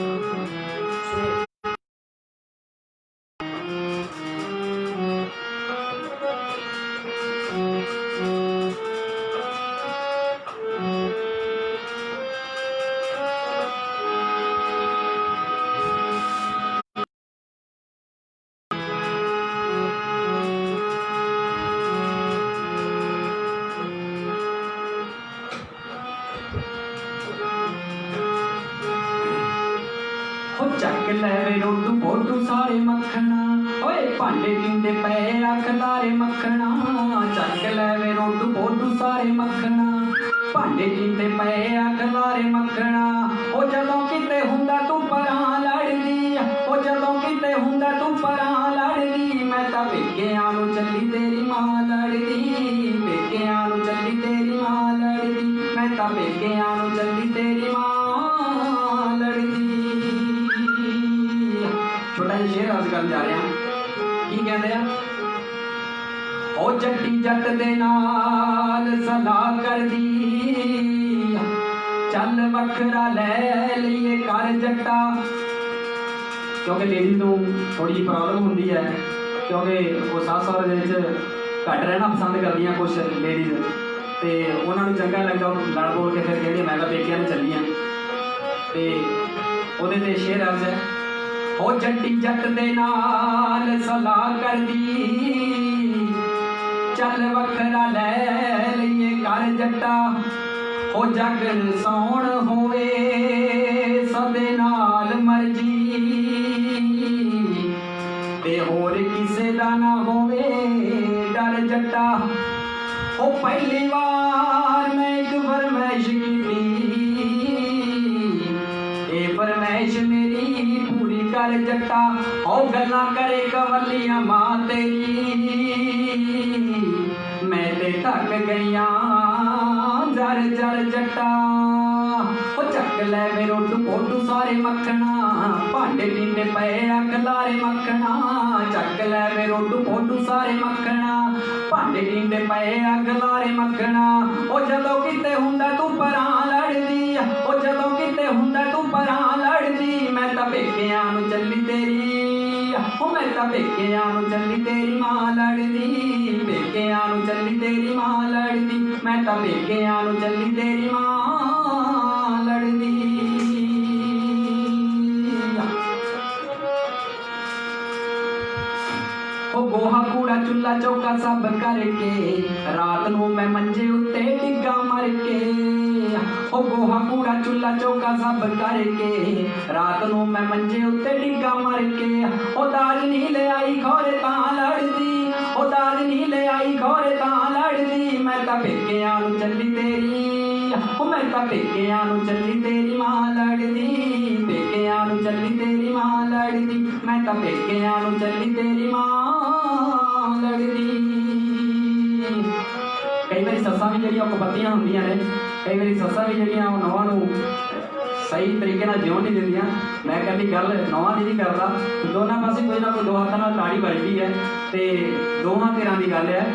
ਚੱਕ ਲੈ ਵੇ ਰੋਟੂ ਬੋਟੂ ਸਾਰੇ ਮੱਖਣਾ ਓਏ ਭਾਂਡੇ ਟਿੰਡੇ ਪਏ ਅੱਖ ਤਾਰੇ ਮੱਖਣਾ। ਚੱਕ ਲੈ ਵੇ ਰੋਟੂ ਬੋਟੂ ਸਾਰੇ ਮੱਖਣਾ ਭਾਂਡੇ ਟਿੰਡੇ ਪਏ ਅੱਖ ਤਾਰੇ ਮੱਖਣਾ। ਉਹ ਜਦੋਂ ਕਿਤੇ ਹੁੰਦਾ ਤੂੰ ਪਰਾਂ ਲੜਦੀ, ਉਹ ਜਦੋਂ ਕਿਤੇ ਹੁੰਦਾ ਤੂੰ ਪਰਾਂ ਲੜਦੀ। ਮੈਂ ਤਾਂ ਪੇਕਿਆਂ ਨੂੰ ਚੱਲੀ ਤੇਰੀ ਮਾਂ ਲੜਦੀ, ਪੇਕਿਆਂ ਨੂੰ ਚੱਲੀ ਤੇਰੀ ਮਾਂ ਲੜਦੀ। ਮੈਂ ਤਾਂ ਪੇਕਿਆਂ ਨੂੰ ਚੱਲੀ ਤੇਰੀ ਮਾਂ ਲੜਦੀ। ਛੋਟਾ ਜਿਹਾ ਸ਼ੇਰ ਅੱਜ ਕਰਨ ਜਾ ਰਹੇ ਹਾਂ। ਕੀ ਕਹਿੰਦੇ ਆ? ਉਹ ਜੱਟੀ ਜੱਟ ਦੇ ਨਾਲ ਸਲਾਹ ਕਰਦੀ, ਚੱਲ ਵੱਖਰਾ ਲੈ ਲਈਏ ਕਰ ਜੱਟਾ। ਕਿਉਂਕਿ ਲੇਡੀਜ਼ ਨੂੰ ਥੋੜੀ ਜਿਹੀ ਪ੍ਰੋਬਲਮ ਹੁੰਦੀ ਹੈ, ਕਿਉਂਕਿ ਉਹ ਸੱਸ ਸਹੁਰੇ ਦੇ ਵਿੱਚ ਘੱਟ ਰਹਿਣਾ ਪਸੰਦ ਕਰਦੀਆਂ ਕੁਛ ਲੇਡੀਜ਼, ਅਤੇ ਉਹਨਾਂ ਨੂੰ ਚੰਗਾ ਲੱਗਦਾ ਉਹ ਲੜ ਬੋਲ ਕੇ ਫਿਰ ਕਹਿੰਦੀ ਮੈਂ ਤਾਂ ਪੇਕਿਆਂ ਨੂੰ ਚੱਲੀ ਹਾਂ। ਅਤੇ ਉਹਦੇ 'ਤੇ ਸ਼ੇਰ ਅਰਜ਼ ਹੈ, ਉਹ ਜੱਟੀ ਜੱਟ ਦੇ ਨਾਲ ਸਲਾਹ ਕਰਦੀ, ਚੱਲ ਵੱਖਰਾ ਲੈ ਲਈਏ ਕਰ ਜੱਟਾ। ਉਹ ਜੱਗ ਸੌਣ ਹੋਵੇ ਸਦੇ ਨਾਲ ਮਰਜੀ, ਤੇ ਹੋਰ ਕਿਸੇ ਦਾ ਨਾ ਹੋਵੇ ਡਰ ਜੱਟਾ। ਉਹ ਪਹਿਲੀ ਵਾਰ ਮੈਂ ਇੱਕ ਫਰਮਾਇਸ਼ ਕੀਤੀ, ਇਹ ਫਰਮਾਇਸ਼ ਮੇਰੀ ਪੂਰੀ ਕਰ ਜੱਟਾ। ਉਹ ਗੱਲਾਂ ਕਰੇ ਕਵਲੀਆਂ ਮਾਂ ਤੇਰੀ, ਮੈਂ ਤੇ ਥੱਕ ਗਈਆਂ ਜਰ ਜਰ ਜੱਟਾ। ਉਹ ਚੱਕ ਲੈ ਵੇ ਰੋਟੂ ਪੋਟੂ ਸਾਰੇ ਮੱਖਣਾ ਭਾਂਡੇ ਟਿੰਡੇ ਪਏ ਅੱਖ ਲਾਰੇ ਮੱਖਣਾ। ਚੱਕ ਲੈ ਵੇ ਰੋਟੂ ਪੋਟੂ ਸਾਰੇ ਮੱਖਣਾ ਭਾਂਡੇ ਟਿੰਡੇ ਪਏ ਅੱਖ ਲਾਰੇ ਮੱਖਣਾ। ਉਹ ਜਦੋਂ ਕਿਤੇ ਹੁੰਦਾ ਤੂੰ ਪਰਾਂ ਲੜਦੀ, ਉਹ ਜਦੋਂ ਕਿਤੇ ਹੁੰਦਾ ਤੂੰ ਪਰਾਂ ਲੜਦੀ। ਮੈਂ ਤਾਂ ਪੇਕਿਆਂ ਨੂੰ ਚੱਲੀ ਤੇਰੀ, ਉਹ ਮੈਂ ਤਾਂ ਪੇਕਿਆਂ ਨੂੰ ਚੱਲੀ ਤੇਰੀ ਮਾਂ ਲੜਦੀ, ਪੇਕਿਆਂ ਨੂੰ ਚੱਲੀ ਤੇਰੀ ਮਾਂ ਲੜਦੀ। ਮੈਂ ਤਾਂ ਪੇਕਿਆਂ ਨੂੰ ਚੱਲੀ ਤੇਰੀ ਮਾਂ ਲੜਦੀ। ਉਹ ਗੋਹਾ ਕੂੜਾ ਚੁੱਲਾ ਚੌਕਾ ਸਭ ਕਰਕੇ ਰਾਤ ਨੂੰ ਮੈਂ ਮੰਜੇ ਉੱਤੇ ਡਿੱਗਾ ਮਰ ਕੇ। ਉਹ ਗੋਹਾ ਕੂੜਾ ਚੁੱਲਾ ਚੌਕਾ ਸਭ ਕਰਕੇ ਰਾਤ ਨੂੰ ਮੈਂ ਮੰਜੇ ਉੱਤੇ ਡਿੱਗਾ ਮਰ ਕੇ। ਉਹ ਦਾਜ ਨਹੀਂ ਲਿਆਈ ਖੋਰੇ ਤਾਂ ਲੜਦੀ, ਉਹ ਦਾਜ ਨਹੀਂ ਲਿਆਈ ਖੋਰੇ ਤਾਂ ਲੜਦੀ। ਮੈਂ ਤਾਂ ਪੇਕਿਆਂ ਨੂੰ ਚੱਲੀ ਤੇਰੀ, ਉਹ ਮੈਂ ਤਾਂ ਪੇਕਿਆਂ ਨੂੰ ਚੱਲੀ ਤੇਰੀ ਮਾਂ ਲੜਦੀ, ਪੇਕਿਆਂ ਨੂੰ ਚੱਲੀ ਤੇਰੀ ਮਾਂ ਲੜਦੀ, ਮੈਂ ਤਾਂ ਪੇਕਿਆਂ ਨੂੰ ਚੱਲੀ ਤੇਰੀ ਮਾਂ ਲੜਦੀ। ਕਈ ਵਾਰੀ ਸੱਸਾਂ ਵੀ ਜਿਹੜੀਆਂ ਕੁਪੱਤੀਆਂ ਹੁੰਦੀਆਂ ਨੇ, ਕਈ ਵਾਰੀ ਸੱਸਾਂ ਵੀ ਜਿਹੜੀਆਂ ਉਹ ਨੌਵਾਂ ਨੂੰ ਸਹੀ ਤਰੀਕੇ ਨਾਲ ਜਿਉਣ ਨਹੀਂ ਦਿੰਦੀਆਂ। ਮੈਂ ਕਹਿੰਦੀ ਗੱਲ ਨੌਵਾਂ ਦੀ ਨਹੀਂ ਕਰਦਾ, ਦੋਨਾਂ ਪਾਸੇ ਕੋਈ ਨਾ ਕੋਈ ਦੋ ਹੱਥਾਂ ਨਾਲ ਤਾੜੀ ਵੱਜਦੀ ਹੈ ਤੇ ਦੋਵਾਂ ਧਿਰਾਂ ਦੀ ਗੱਲ ਹੈ।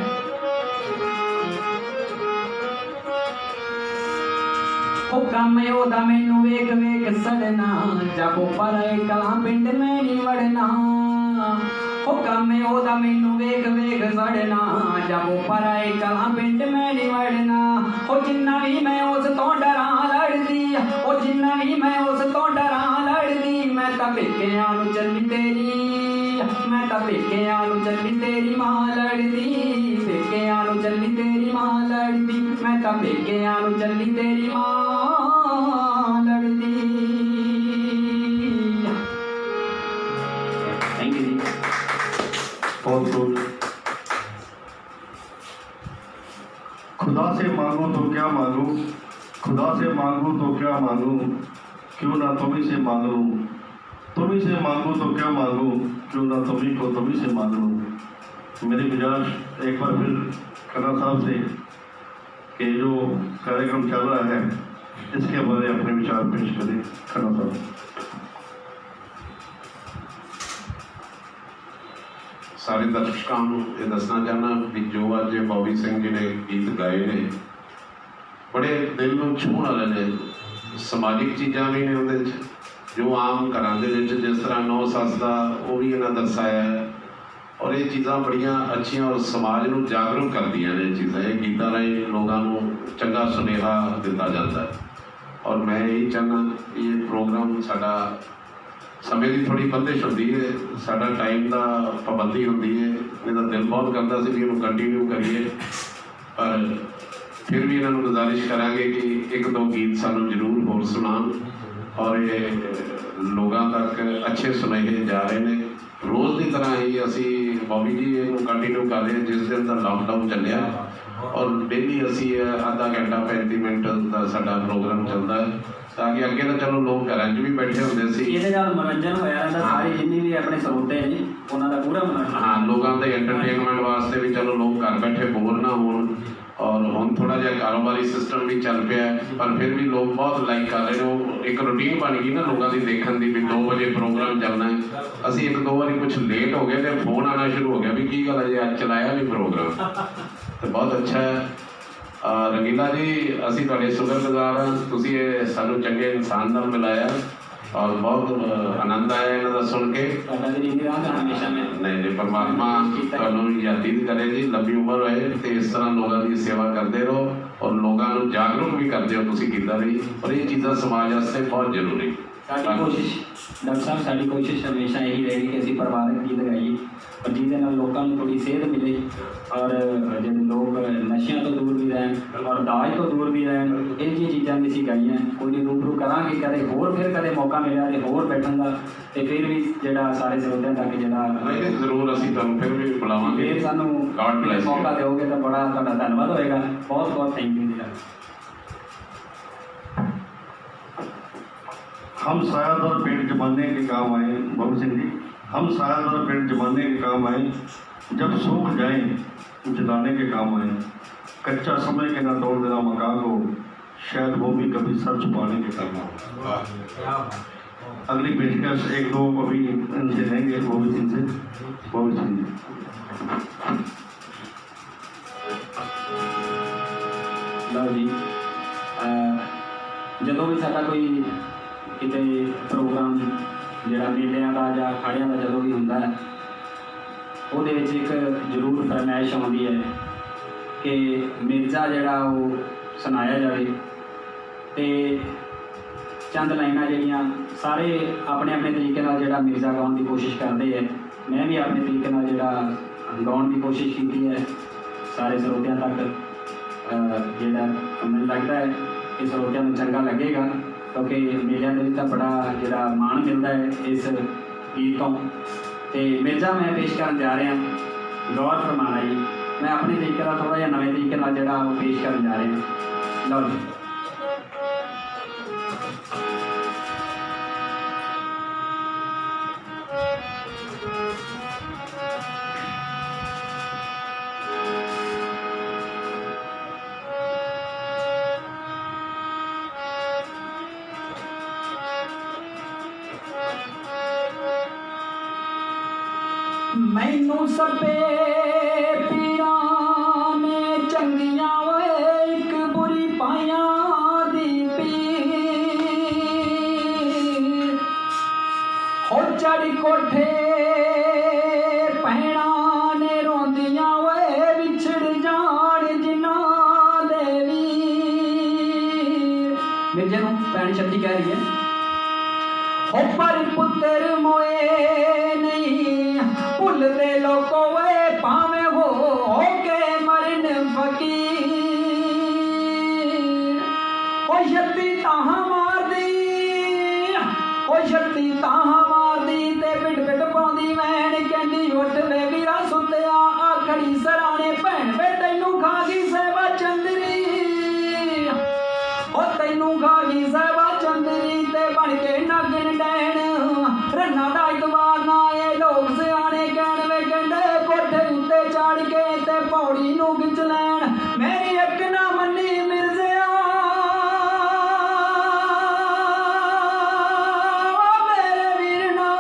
ਉਹ ਕੰਮ ਉਹਦਾ ਮੈਨੂੰ ਵੇਖ ਵੇਖ ਸੜਨਾ, ਜਾਗੋ ਪਰ ਕਲਾਂ ਪਿੰਡ ਮੈਂ ਨਹੀਂ ਵੜਨਾ। ਉਹ ਕੰਮ ਉਹਦਾ ਮੈਨੂੰ ਵੇਖ ਵੇਖ ਸੜਨਾ, ਜਾਗੋ ਪਰ ਕਲਾਂ ਪਿੰਡ ਮੈਂ ਨਹੀਂ ਵੜਨਾ। ਉਹ ਜਿੰਨਾ ਵੀ ਮੈਂ ਉਸ ਤੋਂ ਡਰਾਂ ਲੜਦੀ, ਉਹ ਜਿੰਨਾ ਵੀ ਮੈਂ ਉਸ ਤੋਂ ਡਰਾਂ ਲੜਦੀ। ਮੈਂ ਤਾਂ ਪੇਕਿਆਂ ਨੂੰ ਚੱਲੀ ਤੇਰੀ, ਮੈਂ ਤਾਂ ਪੇਕਿਆਂ ਨੂੰ ਚੱਲੀ ਤੇਰੀ ਮਾਂ ਲੜਦੀ, ਪੇਕਿਆਂ ਨੂੰ ਚੱਲੀ ਤੇਰੀ ਮਾਂ ਲੜਦੀ। ਮੈਂ ਤਾਂ ਪੇਕਿਆਂ ਨੂੰ ਚੱਲੀ ਤੇਰੀ ਮਾਂ ਲੜਦੀ। ਥੈਂਕ ਯੂ ਜੀ। बहुत खूब। खुदा से मांगू तो क्या मांगू, खुदा से मांगू तो क्या मांगू, क्यों ना तुम्ही से मांग लूँ। तुम्ही से मांगू तो क्या मांगू, क्यों ना तुम्ही को तुम्ही से मांग लूँ। मेरी गुजारिश एक बार फिर खन्ना साहब से कि जो कार्यक्रम चल रहा है इसके बारे में अपने विचार पेश करें। खन्ना साहब। ਸਾਰੇ ਦਰਸ਼ਕਾਂ ਨੂੰ ਇਹ ਦੱਸਣਾ ਚਾਹੁੰਦਾ ਵੀ ਜੋ ਅੱਜ ਬੌਬੀ ਸਿੰਘ ਜੀ ਨੇ ਗੀਤ ਗਾਏ ਨੇ ਬੜੇ ਦਿਲ ਨੂੰ ਛੂਹਣ ਵਾਲੇ ਨੇ। ਸਮਾਜਿਕ ਚੀਜ਼ਾਂ ਵੀ ਨੇ ਉਹਦੇ 'ਚ, ਜੋ ਆਮ ਘਰਾਂ ਦੇ ਵਿੱਚ ਜਿਸ ਤਰ੍ਹਾਂ ਨੌ ਸੱਸ ਦਾ ਉਹ ਵੀ ਇਹਨਾਂ ਦਰਸਾਇਆ ਹੈ। ਔਰ ਇਹ ਚੀਜ਼ਾਂ ਬੜੀਆਂ ਅੱਛੀਆਂ ਔਰ ਸਮਾਜ ਨੂੰ ਜਾਗਰੂਕ ਕਰਦੀਆਂ ਨੇ ਇਹ ਚੀਜ਼ਾਂ। ਇਹ ਗੀਤਾਂ ਰਾਹੀਂ ਲੋਕਾਂ ਨੂੰ ਚੰਗਾ ਸੁਨੇਹਾ ਦਿੱਤਾ ਜਾਂਦਾ ਹੈ। ਔਰ ਮੈਂ ਇਹੀ ਚਾਹੁੰਦਾ ਇਹ ਪ੍ਰੋਗਰਾਮ ਸਾਡਾ ਸਮੇਂ ਦੀ ਥੋੜ੍ਹੀ ਬੰਦਿਸ਼ ਹੁੰਦੀ ਹੈ, ਸਾਡਾ ਟਾਈਮ ਦਾ ਪਾਬੰਦੀ ਹੁੰਦੀ ਹੈ। ਇਹਦਾ ਦਿਲ ਬਹੁਤ ਕਰਦਾ ਸੀ ਵੀ ਇਹਨੂੰ ਕੰਟੀਨਿਊ ਕਰੀਏ, ਪਰ ਫਿਰ ਵੀ ਇਹਨਾਂ ਨੂੰ ਗੁਜ਼ਾਰਿਸ਼ ਕਰਾਂਗੇ ਕਿ ਇੱਕ ਦੋ ਗੀਤ ਸਾਨੂੰ ਜ਼ਰੂਰ ਹੋਰ ਸੁਣਾਉਣ। ਔਰ ਇਹ ਲੋਕਾਂ ਤੱਕ ਅੱਛੇ ਸੁਨੇਹੇ ਜਾ ਰਹੇ ਨੇ। ਰੋਜ਼ ਦੀ ਤਰ੍ਹਾਂ ਹੀ ਅਸੀਂ ਬੌਬੀ ਜੀ ਇਹਨੂੰ ਕੰਟੀਨਿਊ ਕਰ ਰਹੇ ਹਾਂ। ਜਿਸ ਦਿਨ ਦਾ ਲਾਕਡਾਊਨ ਚੱਲਿਆ ਔਰ ਡੇਲੀ ਅਸੀਂ ਅੱਧਾ ਘੰਟਾ 35 ਮਿੰਟ ਦਾ ਸਾਡਾ ਪ੍ਰੋਗਰਾਮ ਚੱਲਦਾ ਹੈ, ਤਾਂ ਕਿ ਅੱਗੇ ਤਾਂ ਚਲੋ ਲੋਕ ਘਰਾਂ 'ਚ ਵੀ ਬੈਠੇ ਹੁੰਦੇ ਸੀ। ਇਹਦੇ ਨਾਲ ਮਨੋਰੰਜਨ ਹੋਇਆ ਰਹਿੰਦਾ, ਸਾਰੇ ਜਿੰਨੇ ਵੀ ਆਪਣੇ ਸਰੋਤੇ ਨੇ ਉਹਨਾਂ ਦਾ ਪੂਰਾ ਮਨੋਰੰਜਨ। ਹਾਂ, ਲੋਕਾਂ ਦੇ ਐਂਟਰਟੇਨਮੈਂਟ ਵਾਸਤੇ ਵੀ ਚਲੋ ਲੋਕ ਘਰ ਬੈਠੇ ਬੋਰ ਨਾ ਹੋਣ। ਔਰ ਹੁਣ ਥੋੜ੍ਹਾ ਜਿਹਾ ਕਾਰੋਬਾਰੀ ਸਿਸਟਮ ਵੀ ਚੱਲ ਪਿਆ, ਪਰ ਫਿਰ ਵੀ ਲੋਕ ਬਹੁਤ ਲਾਈਕ ਕਰ ਰਹੇ ਨੇ। ਉਹ ਇੱਕ ਰੂਟੀਨ ਬਣ ਗਈ ਨਾ ਲੋਕਾਂ ਦੀ ਦੇਖਣ ਦੀ ਵੀ 2 ਵਜੇ ਪ੍ਰੋਗਰਾਮ ਚੱਲਣਾ ਹੈ। ਅਸੀਂ 1-2 ਵਾਰੀ ਕੁਛ ਲੇਟ ਹੋ ਗਏ ਤੇ ਫੋਨ ਆਉਣਾ ਸ਼ੁਰੂ ਹੋ ਗਿਆ ਵੀ ਕੀ ਗੱਲ ਹੈ ਜੀ ਅੱਜ ਚਲਾਇਆ ਨਹੀਂ ਪ੍ਰੋਗਰਾਮ। ਤੇ ਬਹੁਤ ਅੱਛਾ ਹੈ। ਰੰਗੀਲਾ ਜੀ ਅਸੀਂ ਤੁਹਾਡੇ ਸ਼ੁਕਰਗੁਜ਼ਾਰ ਹਾਂ, ਤੁਸੀਂ ਇਹ ਸਾਨੂੰ ਚੰਗੇ ਇਨਸਾਨ ਨਾਲ ਮਿਲਾਇਆ ਔਰ ਬਹੁਤ ਆਨੰਦ ਆਇਆ ਇਹਨਾਂ ਦਾ ਸੁਣ ਕੇ। ਨਹੀਂ ਪਰਮਾਤਮਾ ਤੁਹਾਨੂੰ ਯਾਦੀਦ ਕਰੇ ਜੀ, ਲੰਬੀ ਉਮਰ ਹੋਏ ਤੇ ਇਸ ਤਰ੍ਹਾਂ ਲੋਕਾਂ ਦੀ ਸੇਵਾ ਕਰਦੇ ਰਹੋ ਔਰ ਲੋਕਾਂ ਨੂੰ ਜਾਗਰੂਕ ਵੀ ਕਰਦੇ ਹੋ ਤੁਸੀਂ ਕੀਤਾ ਰਹੀ। ਔਰ ਇਹ ਚੀਜ਼ਾਂ ਸਮਾਜ ਵਾਸਤੇ ਬਹੁਤ ਜ਼ਰੂਰੀ। ਸਾਡੀ ਕੋਸ਼ਿਸ਼ ਡਾਕਟਰ ਸਾਹਿਬ, ਸਾਡੀ ਕੋਸ਼ਿਸ਼ ਹਮੇਸ਼ਾ ਇਹੀ ਰਹੇਗੀ ਕਿ ਅਸੀਂ ਪਰਿਵਾਰਕ ਗੀਤ ਗਾਈਏ ਔਰ ਜਿਹਦੇ ਨਾਲ ਲੋਕਾਂ ਨੂੰ ਥੋੜ੍ਹੀ ਸਿਹਤ ਮਿਲੇ ਔਰ ਜਿਹੜੇ ਲੋਕ ਨਸ਼ਿਆਂ ਤੋਂ ਦੂਰ ਵੀ ਰਹਿਣ ਔਰ ਦਾਜ ਤੋਂ ਦੂਰ ਵੀ ਰਹਿਣ। ਇਹ ਜਿਹੀਆਂ ਚੀਜ਼ਾਂ ਵੀ ਅਸੀਂ ਗਾਈਆਂ। ਕੋਈ ਨਹੀਂ ਰੂਬਰੂ ਕਰਾਂਗੇ ਕਦੇ ਹੋਰ, ਫਿਰ ਕਦੇ ਮੌਕਾ ਮਿਲਿਆ ਤੇ ਹੋਰ ਬੈਠਣ ਦਾ, ਤੇ ਫਿਰ ਵੀ ਜਿਹੜਾ ਸਾਰੇ ਸਰੋਤਿਆਂ ਤੱਕ ਜਿਹੜਾ ਜ਼ਰੂਰ ਅਸੀਂ ਤੁਹਾਨੂੰ ਫਿਰ ਵੀ ਬੁਲਾਵਾਂਗੇ। ਫਿਰ ਸਾਨੂੰ ਮੌਕਾ ਦਿਓਗੇ ਤਾਂ ਬੜਾ ਤੁਹਾਡਾ ਧੰਨਵਾਦ ਹੋਏਗਾ। ਬਹੁਤ ਬਹੁਤ ਥੈਂਕ ਯੂ ਜੀ। हम सायादार पेड़ जमाने के काम आए। बबू सिंह जी, हम सायादार पेड़ जमाने के काम आए, जब सूख जाएं जलाने के काम आए। कच्चा समय के ना तोड़ देना मकान को, शायद वो भी कभी सर छुपाने के काम आए। अगली पेशकश 1-2 अभी इनसे लेंगे। बबू सिंह से, बबू सिंह जी। ਲਓ ਜੀ, ਜਦੋਂ ਵੀ ਸਾਡਾ ਕੋਈ ਕਿਤੇ ਪ੍ਰੋਗਰਾਮ ਜਿਹੜਾ ਮੇਲਿਆਂ ਦਾ ਜਾਂ ਅਖਾੜਿਆਂ ਦਾ ਜਦੋਂ ਵੀ ਹੁੰਦਾ ਹੈ, ਉਹਦੇ ਵਿੱਚ ਇੱਕ ਜ਼ਰੂਰ ਫਰਮਾਇਸ਼ ਆਉਂਦੀ ਹੈ ਕਿ ਮਿਰਜ਼ਾ ਜਿਹੜਾ ਉਹ ਸੁਣਾਇਆ ਜਾਵੇ। ਅਤੇ ਚੰਦ ਲਾਈਨਾਂ ਜਿਹੜੀਆਂ ਸਾਰੇ ਆਪਣੇ ਆਪਣੇ ਤਰੀਕੇ ਨਾਲ ਜਿਹੜਾ ਮਿਰਜ਼ਾ ਗਾਉਣ ਦੀ ਕੋਸ਼ਿਸ਼ ਕਰਦੇ ਹੈ। ਮੈਂ ਵੀ ਆਪਣੇ ਤਰੀਕੇ ਨਾਲ ਜਿਹੜਾ ਗਾਉਣ ਦੀ ਕੋਸ਼ਿਸ਼ ਕੀਤੀ ਹੈ ਸਾਰੇ ਸਰੋਤਿਆਂ ਤੱਕ। ਜਿਹੜਾ ਮੈਨੂੰ ਲੱਗਦਾ ਹੈ ਕਿ ਸਰੋਤਿਆਂ ਨੂੰ ਚੰਗਾ ਲੱਗੇਗਾ, ਕਿਉਂਕਿ ਮੇਲਿਆਂ ਦੇ ਵਿੱਚ ਤਾਂ ਬੜਾ ਜਿਹੜਾ ਮਾਣ ਮਿਲਦਾ ਹੈ ਇਸ ਗੀਤ ਤੋਂ। ਅਤੇ ਮਿਰਜ਼ਾ ਮੈਂ ਪੇਸ਼ ਕਰਨ ਜਾ ਰਿਹਾ ਗੌਰ ਫਰਮਾਣਾ ਜੀ। ਮੈਂ ਆਪਣੇ ਤਰੀਕੇ ਨਾਲ ਥੋੜ੍ਹਾ ਜਿਹਾ ਨਵੇਂ ਤਰੀਕੇ ਨਾਲ ਜਿਹੜਾ ਉਹ ਪੇਸ਼ ਕਰਨ ਜਾ ਰਿਹਾ। ਲਓ ਜੀ। मैनू सभे पीरां ने चंगियां वे एक बुरी पाइयां दी पीर हो चढ़ कोठे भैणा ने रोंदियां वे विछड़ जान जिन्ना दे वीर। मिर्जे नूं भैण शक्ति कह रही है हो पर पुत्र मोए नहीं भुलते लोको वे पावे हो के मरन फकीर। ओ शक्ति ताहा मार दी ओ शक्ति ताहा मार दी ते पिट पिट पाउंदी वैन कहंदी उठ वे वीरा सुत्या आखड़ी सराणे भैन वे तैनू खा गई सहबा चंदरी ओ तैनू खा गई सहबा चंदरी ते बन के नागन डैन रन्ना दा इतबार ना ए लोग सियाने कहण वे कहंदे कोठे उत्ते चढ़ के ते पौड़ी नू खिच लैण मेरी एक ना मन्नी मिर्जिया मेरे वीर ना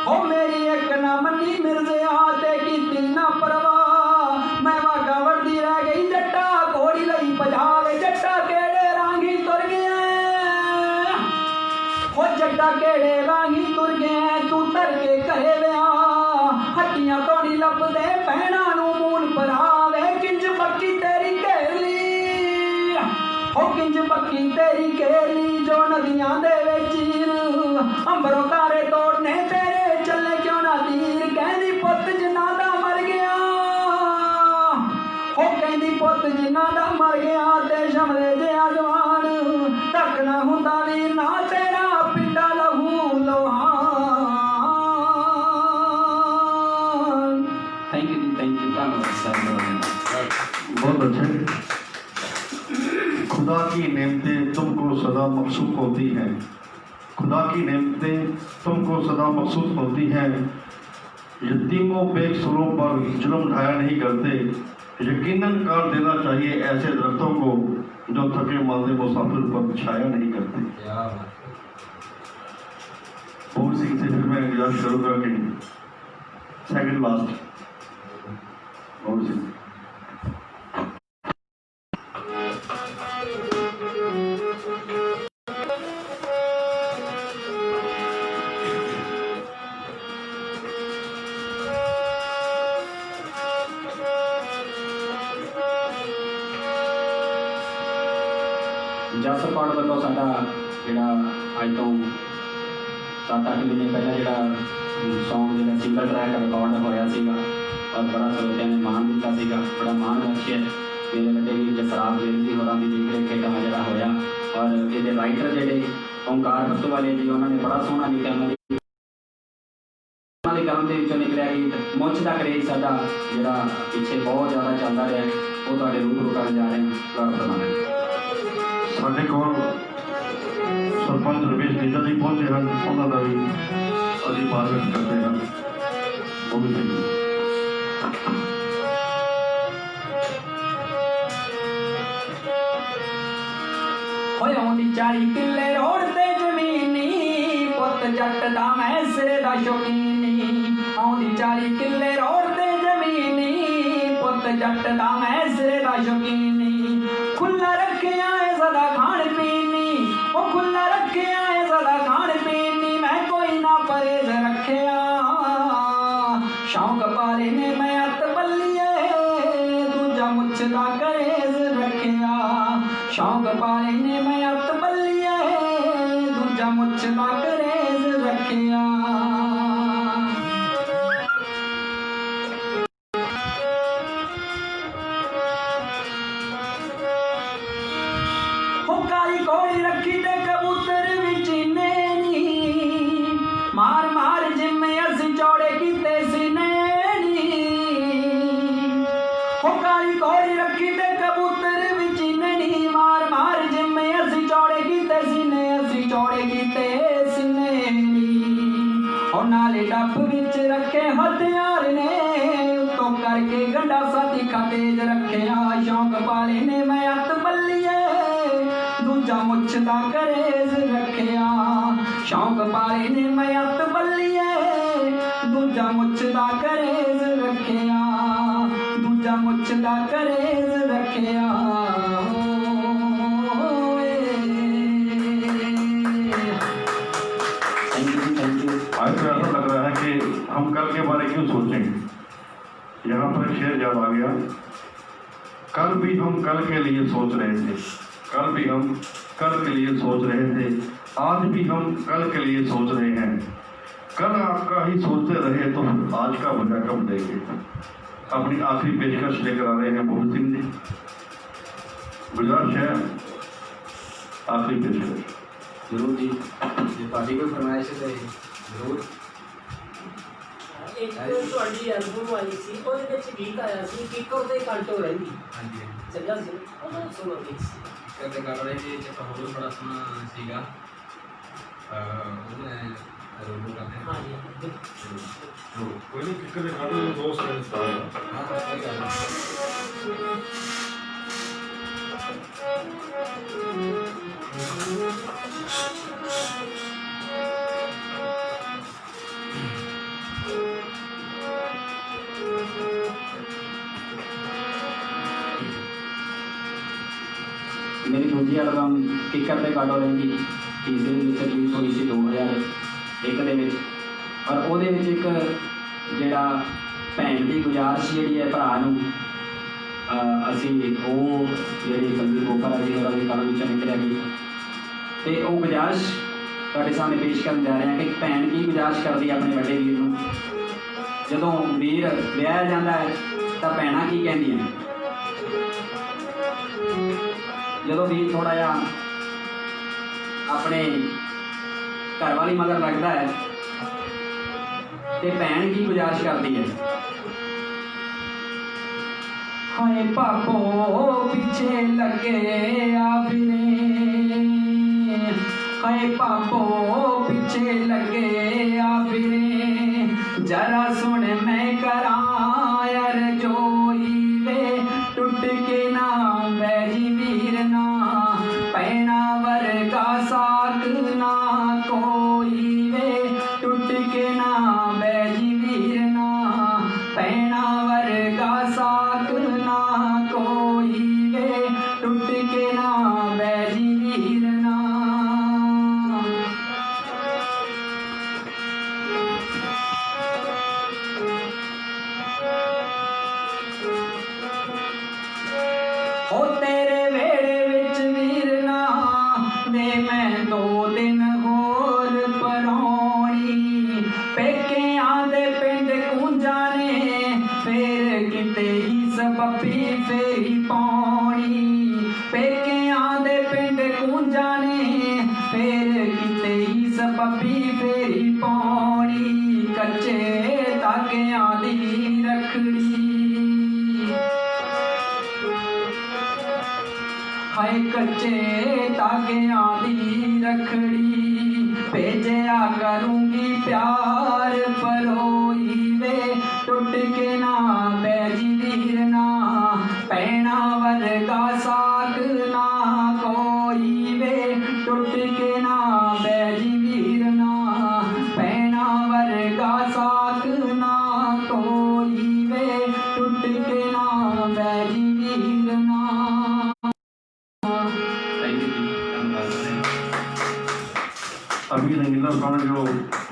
ओ मेरी एक ना मन्नी मिर्जिया ते कीती ना परवाह मैं वागा वरदी रह गई जट्टा घोड़ी लई भजावे जट्टा केड़े रांगी तुर गया हो जट्टा केड़े रांगी तुर गया तू तर के करे व्या हट्टियां तोड़ी लभदे भैणा नू मूल भरावे किंज पक्की तेरी घेरली हो किंज पक्की तेरी घेरली जो नदियां दे विच अंबरों तारे तोड़ने तेरे चले क्यों ना तीर कहंदी पुੱਤ जिन्ना दा मर गया हो कहंदी पुੱਤ जिन्ना दा मर गया ते शमले जिहा जवान ढकना हुंदा वीर ना तेरा पिंडा लहू लोहान। थैंक यू धन्यवाद। बहुत अच्छे। खुदा की नेमतें तुमको सदा मकसूद होती हैं, खुदा की नेमतें तुमको सदा मकसूद होती हैं। यतीमों बेकसूरों पर जुल्म ढाया नहीं करते। यकीनन काट देना चाहिए ऐसे दरख्तों को जो थके मांदे मुसाफिर पर छाया नहीं करते। पूर्ण सिंह से फिर मैं गुजारिश करूँगा कि सेकंड लास्ट पूर्ण सिंह। ਜਸ ਕੌਰ ਵੱਲੋਂ ਸਾਡਾ ਜਿਹੜਾ ਅੱਜ ਤੋਂ 7-8 ਮਹੀਨੇ ਪਹਿਲਾਂ ਜਿਹੜਾ ਸੌਂਗ ਜਿਹੜਾ ਸਿੰਗਲ ਟਰੈਕ ਰਿਕਾਰਡ ਹੋਇਆ ਸੀਗਾ ਔਰ ਬੜਾ ਸਰੋਤਿਆਂ ਨੇ ਮਾਣ ਦਿੱਤਾ ਸੀਗਾ, ਬੜਾ ਮਾਣ ਰੱਖਿਆ ਮੇਰੇ ਵੱਡੇ ਵੀਰ ਜਸਰਾਜ ਵੀਰ ਜੀ ਹੋਰਾਂ ਦੀ ਦੇਖ ਰੇਖ ਹੇਠਾਂ ਜਿਹੜਾ ਹੋਇਆ। ਔਰ ਇਹਦੇ ਰਾਈਟਰ ਜਿਹੜੇ ਓਂਕਾਰ ਬੱਤੂ ਵਾਲੇ ਜੀ ਉਹਨਾਂ ਨੇ ਬੜਾ ਸੋਹਣਾ ਲਿਖਿਆ। ਉਹਨਾਂ ਦੇ ਕਲਮ ਦੇ ਵਿੱਚੋਂ ਨਿਕਲਿਆ ਗੀਤ ਮੁੱਛ ਦਾ ਕਰੇਜ ਸਾਡਾ ਜਿਹੜਾ ਪਿੱਛੇ ਬਹੁਤ ਜ਼ਿਆਦਾ ਚੱਲਦਾ ਰਿਹਾ ਉਹ ਤੁਹਾਡੇ ਰੂਬਰੂ ਕਰਨ ਜਾ ਰਹੇ ਹਾਂ। ਤੁਹਾਡਾ ਧੰਨਵਾਦ। ਸਾਡੇ ਕੋਲ ਸਰਪੰਚ ਰਮੇਸ਼ ਨੀਤਾ ਜੀ ਪਹੁੰਚੇ ਹਨ, ਉਹਨਾਂ ਦਾ ਵੀ ਅਸੀਂ ਮਾਰਗਦਰਸ਼ਨ ਕਰਦੇ ਹਾਂ। ਉਹ ਵੀ ਜੀ ਹੋਏ ਆਉਂਦੀ 40 ਕਿੱਲੇ ਰੋਡ ਤੇ ਜ਼ਮੀਨੀ ਪੁੱਤ ਜੱਟ ਦਾ ਮੈਂ ਸਿਰੇ ਦਾ ਸ਼ੌਕੀਨੀ ਆਉਂਦੀ 40 ਕਿੱਲੇ ਰੋਡ ਤੇ ਜ਼ਮੀਨੀ ਪੁੱਤ ਜੱਟ ਦਾ ਮੈਂ ਸਿਰੇ ਦਾ ਸ਼ੌਕੀਨੀ ਖੁੱਲਾ ਰੱਖਿਆ ਏ ਸਦਾ ਖਾਣ ਪੀਣੀ ਉਹ ਖੁੱਲਾ ਰੱਖਿਆ ਏ ਸਦਾ ਖਾਣ ਪੀਣੀ ਮੈਂ ਕੋਈ ਨਾ ਪਰਹੇਜ਼ ਰੱਖਿਆ ਸ਼ੌਂਕ ਪਾਰੇ ਨੇ ਮੈਂ ਅੱਤ ਬੱਲੀਏ ਦੂਜਾ ਮੁੱਛ ਦਾ ਕਰੇਜ਼ ਰੱਖਿਆ ਸ਼ੌਂਕ ਪਾਰੇ ਨੇ ਮੈਂ ਅੱਤ ਬੱਲੀਏ ਦੂਜਾ ਮੁੱਛ ਦਾ ਕਰੇਜ਼ ਰੱਖਿਆ। ਕਾਲੀ ਕੋਲੀ ਰੱਖੀ ਤੇ ਕਬੂਤਰ ਵਿੱਚ ਨੈਣੀ ਮਾਰ ਮਾਰ ਜਿੰਮੇ ਅਸੀਂ ਚੌੜੇ ਕੀਤੇ ਸੀ ਨੈਣੀ ਹੋ ਕਾਲੀ ਕੋਲੀ ਰੱਖੀ ਤੇ ਕਬੂਤਰ ਵਿੱਚ ਨੈਣੀ ਮਾਰ ਮਾਰ ਜਿੰਮੇ ਅਸੀਂ ਚੌੜੇ ਕੀਤੇ ਸੀ ਨੇ ਅਸੀਂ ਚੌੜੇ ਕੀਤੇ ਸੀ ਨੈਣੀ ਉਹ ਨਾਲੇ ਡੱਬ ਵਿੱਚ ਰੱਖੇ ਹਥਿਆਰ ਨੇ ਉਤੋਂ ਕਰਕੇ ਗੰਡਾਸਾ ਤਿੱਖਾ ਤੇਜ ਰੱਖਿਆ ਸ਼ੌਂਕ ਪਾਲੇ ਨੇ ਮੈਂ ਅੱਤ ਬੱਲੀਏ ਦੂਜਾ ਮੁੱਛ ਦਾ ਕਰੇਜ਼ ਰੱਖਿਆ ਸ਼ੌਂਕ ਪਾਲੇ ਨੇ ਮੈਂ ਅੱਤ ਬੱਲੀਏ दूजा मुछ दा करेज रखिया, दूजा मुछ दा करेज रखिया। Thank you. आज तो ऐसा लग रहा है कि हम कल के बारे क्यों सोचेंगे। यहाँ पर एक शेर याद आ गया, कल भी हम कल के लिए सोच रहे थे, कल भी हम कल के लिए सोच रहे थे, आज भी हम कल के लिए सोच रहे हैं। कल आपका ही सोचते रहे तो आज का वजह कब देंगे। अपनी आखिरी पेशकश लेकर आ रहे हैं मोहित सिंह जी। गुजारिश है आखिरी पेशकश। जरूर जी, जे पार्टी कोई फरमाइश है जरूर। एक ਤੁਹਾਡੀ ਐਲਬਮ ਆਈ ਸੀ, ਉਹਦੇ ਵਿੱਚ ਗੀਤ ਆਇਆ ਸੀ ਕਿੱਕਰ ਦੇ ਕਾਂਟੋ ਰਹਿੰਦੀ ਹਾਂਜੀ ਚੱਲਿਆ ਸੀ, ਉਹਦਾ ਸੁਣੋ ਗੀਤ ਸੀ। ਕਰਦੇ ਕਰ ਰਹੇ ਜੀ, ਚੱਕਾ ਹੋਰ ਬੜਾ ਸੋਹਣਾ ਸੀਗਾ। ਉਹਨੇ ਰੋਲ ਕਰਦੇ ਹਾਂ। ਹਾਂਜੀ कोई नहीं, किक्कर दिखा दो, दोस्त है इसका। ਹਾਂ ਕੋਈ ਗੱਲ ਨਹੀਂ। मेरी दूजी एल्बम किक्कर ते काटो रहिंदी तीसरे ਵਿੱਚ ਰਿਲੀਜ਼ ਹੋਈ ਸੀ 2001 ਦੇ ਵਿੱਚ। ਔਰ ਉਹਦੇ ਵਿੱਚ ਇੱਕ ਜਿਹੜਾ ਭੈਣ ਦੀ ਗੁਜ਼ਾਰਿਸ਼ ਜਿਹੜੀ ਹੈ ਭਰਾ ਨੂੰ ਅਸੀਂ ਉਹ ਜਿਹੜੀ ਬਲਵੀਰ ਬੋਪਰਾ ਜੀ ਹੋਰਾਂ ਦੀ ਕਲਮ ਵਿੱਚੋਂ ਨਿਕਲਿਆ ਗਈ ਤੇ ਉਹ ਗੁਜ਼ਾਰਿਸ਼ ਤੁਹਾਡੇ ਸਾਹਮਣੇ ਪੇਸ਼ ਕਰਨ ਜਾ ਰਹੇ ਹਾਂ ਕਿ ਇੱਕ ਭੈਣ ਕੀ ਗੁਜ਼ਾਰਿਸ਼ ਕਰਦੀ ਹੈ ਆਪਣੇ ਵੱਡੇ ਵੀਰ ਨੂੰ। ਜਦੋਂ ਵੀਰ ਵਿਆਹਿਆ ਜਾਂਦਾ ਹੈ ਤਾਂ ਭੈਣਾਂ ਕੀ ਕਹਿੰਦੀਆਂ, ਜਦੋਂ ਵੀਰ ਥੋੜਾ ਜਿਹਾ ਆਪਣੇ ਘਰ ਵਾਲੀ ਮਗਰ ਲੱਗਦਾ ਹੈ ਤੇ ਭੈਣ ਕੀ ਗੁਜ਼ਾਰਿਸ਼ ਕਰਦੀ ਹੈ। ਹਾਏ ਪਾਪੋ ਪਿੱਛੇ ਲੱਗੇ ਆ ਫਿਰੇ, ਹਾਏ ਪਾਪੋ ਪਿੱਛੇ ਲੱਗੇ ਆ ਫਿਰੇ, ਜਰਾ ਸੁਣ ਮੈਂ ਕਰਾਂ ਯਾਰ ਜੋਈ ਵੇ, ਟੁੱਟ ਕੇ ਨਾ ਬੈਜੀ ਵੀਰ ਨਾ, ਪੈਣਾ ਵਰਗਾ ਸਾਕ ਨਾ ਕੋਈ ਵੇ, ਟੁੱਟ ਕੇ ਨਾ ਬੈਜੀ ਵੀਰ ਨਾ, ਪੈਣਾ ਵਰਗਾ ਸਾਕ ਨਾ ਕੋਈ ਵੇ, ਟੁੱਟ ਕੇ ਨਾ ਬੈਜੀ ਵੀਰ ਨਾ। ਉਹ ਤੇਰੇ ਵੇੜੇ ਵਿੱਚ ਵੀਰ ਨਾ ਵੇ, ਮੈਂ 2 ਦਿਨ ਹੋਰ ਪਰਾਉਣੀ, ਪੇਕਿਆਂ ਦੇ ਪਿੰਡ ਕੂੰਜਾਂ ਨੇ ਫੇਰ ਕਿਤੇ ਹੀ ਸਬੱਬੀ ਫੇਰੀ ਪਾਉਣੀ, ਪੇਕਿਆਂ ਦੇ ਪਿੰਡ ਕੂੰਜਾਂ ਨੇ ਫੇਰ ਕਿਤੇ ਹੀ ਸਬੱਬੀ ਫੇਰੀ ਪਾਉਣੀ, ਕੱਚੇ ਧਾਗਿਆਂ ਦੀ ਰੱਖੜੀ, ਹਾਏ ਕੱਚੇ ਧਾਗਿਆਂ ਦੀ ਰੱਖੜੀ, ਭੇਜਿਆ ਕਰੂੰਗੀ ਪਿਆਰ ਪਰੋਈ ਵੇ, ਟੁੱਟ ਕੇ ਨਾ ਬੈਜੀ ਵੀਰ ਨਾ, ਪੈਣਾ ਵਰਗਾ ਸਾਕ ਨਾ ਕੋਈ ਵੇ, ਟੁੱਟ ਕੇ ਨਾ ਬੈਜੀ ਵੀਰ ਨਾ, ਪੈਣਾ ਵਰਗਾ ਸਾਕ ਨਾ ਕੋਈ ਵੇ, ਟੁੱਟ ਕੇ ਨਾ ਬੈਜੀ ਵੀਰ ਨਾ। अभी रंगीला खान जो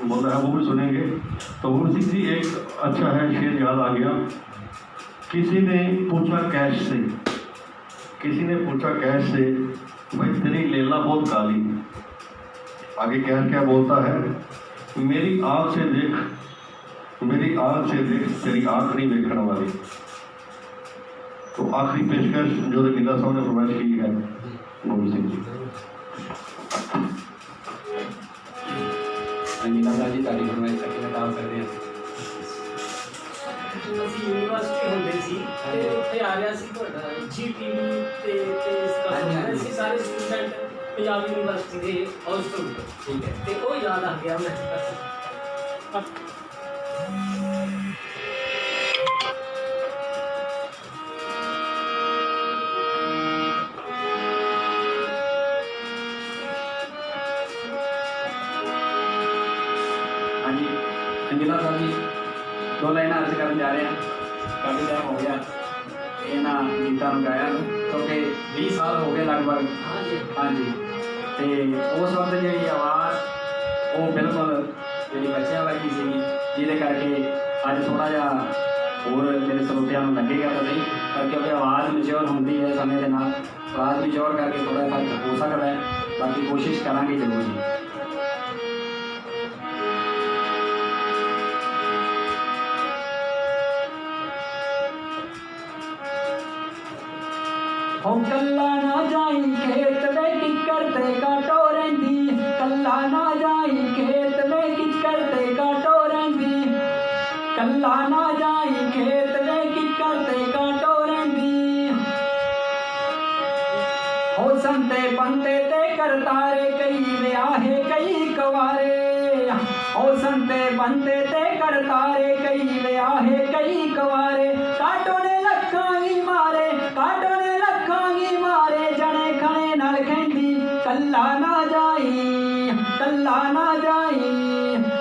बोल रहा है वो भी सुनेंगे। तो उसी से एक अच्छा है शेर याद आ गया। किसी ने पूछा कैश से, किसी ने पूछा कैश से, भाई तेरी लेला बहुत काली। आगे कैश क्या बोलता है, मेरी आँख से देख, मेरी आँख से देख, तेरी आँख नहीं देखने वाली। तो आखिरी पेशकश जो रंगीला साहब ने फरमाइश की है मोहित सिंह जी। रंगीला साहब जी तारीफ फरमाइश करके बता सकते हैं। ਅਸੀਂ ਯੂਨੀਵਰਸਿਟੀ ਹੁੰਦੇ ਸੀ ਤੇ ਉੱਥੇ ਆ ਰਿਹਾ ਸੀ ਤੁਹਾਡਾ GTV ਤੇ ਇਸ ਤਰ੍ਹਾਂ ਅਸੀਂ ਸਾਰੇ ਸਟੂਡੈਂਟ ਪੰਜਾਬ ਯੂਨੀਵਰਸਿਟੀ ਦੇ ਹੌਸਟਲ ਤੋਂ, ठीक है। ਤੇ ਉਹ ਯਾਦ ਆ ਗਿਆ ਮੈਂ। हाँ जी, रंगीला साहब जी ਦੋ ਲਾਈਨਾਂ ਅਰਜ਼ ਕਰਨ ਜਾ ਰਹੇ ਹਾਂ। ਕਾਫੀ ਟਾਈਮ ਹੋ ਗਿਆ ਇਹਨਾਂ ਗੀਤਾਂ ਨੂੰ ਗਾਇਆ ਨੂੰ, ਕਿਉਂਕਿ 20 ਸਾਲ ਹੋ ਗਏ ਲਗਭਗ। ਹਾਂਜੀ, ਤੇ ਉਸ ਵਕਤ ਜਿਹੜੀ ਆਵਾਜ਼ ਉਹ ਬਿਲਕੁਲ ਜਿਹੜੀ ਬੱਚਿਆਂ ਵਰਗੀ ਸੀਗੀ, ਜਿਹਦੇ ਕਰਕੇ ਅੱਜ ਥੋੜ੍ਹਾ ਜਿਹਾ ਹੋਰ ਮੇਰੇ ਸਰੋਤਿਆਂ ਨੂੰ ਲੱਗੇਗਾ ਤਾਂ ਸਹੀ, ਪਰ ਕਿਉਂਕਿ ਆਵਾਜ਼ ਮੈਚਿਓਰ ਹੁੰਦੀ ਹੈ ਸਮੇਂ ਦੇ ਨਾਲ, ਆਵਾਜ਼ ਮੈਚਿਓਰ ਕਰਕੇ ਥੋੜ੍ਹਾ ਫਰਕ ਹੋ ਸਕਦਾ ਹੈ। ਬਾਕੀ ਕੋਸ਼ਿਸ਼ ਕਰਾਂਗੇ ਜ਼ਰੂਰ ਜੀ। हो कल्ला ना जाई खेत में किक्कर ते काटो रहिंदी, कल्ला ना जाई खेत में किक्कर ते काटो रहिंदी, कल्ला ना जाई खेत में किक्कर ते काटो रहिंदी। हो संते पंते ते करतारे कई व्याहे कई कवारे, हो संते पंते ते करतारे कई व्याहे कई कवारे, काटो ने लखा ही मारे, काटो ने मारे जने खने नाल खेंदी, कल्ला ना जाई, कल्ला ना जाई,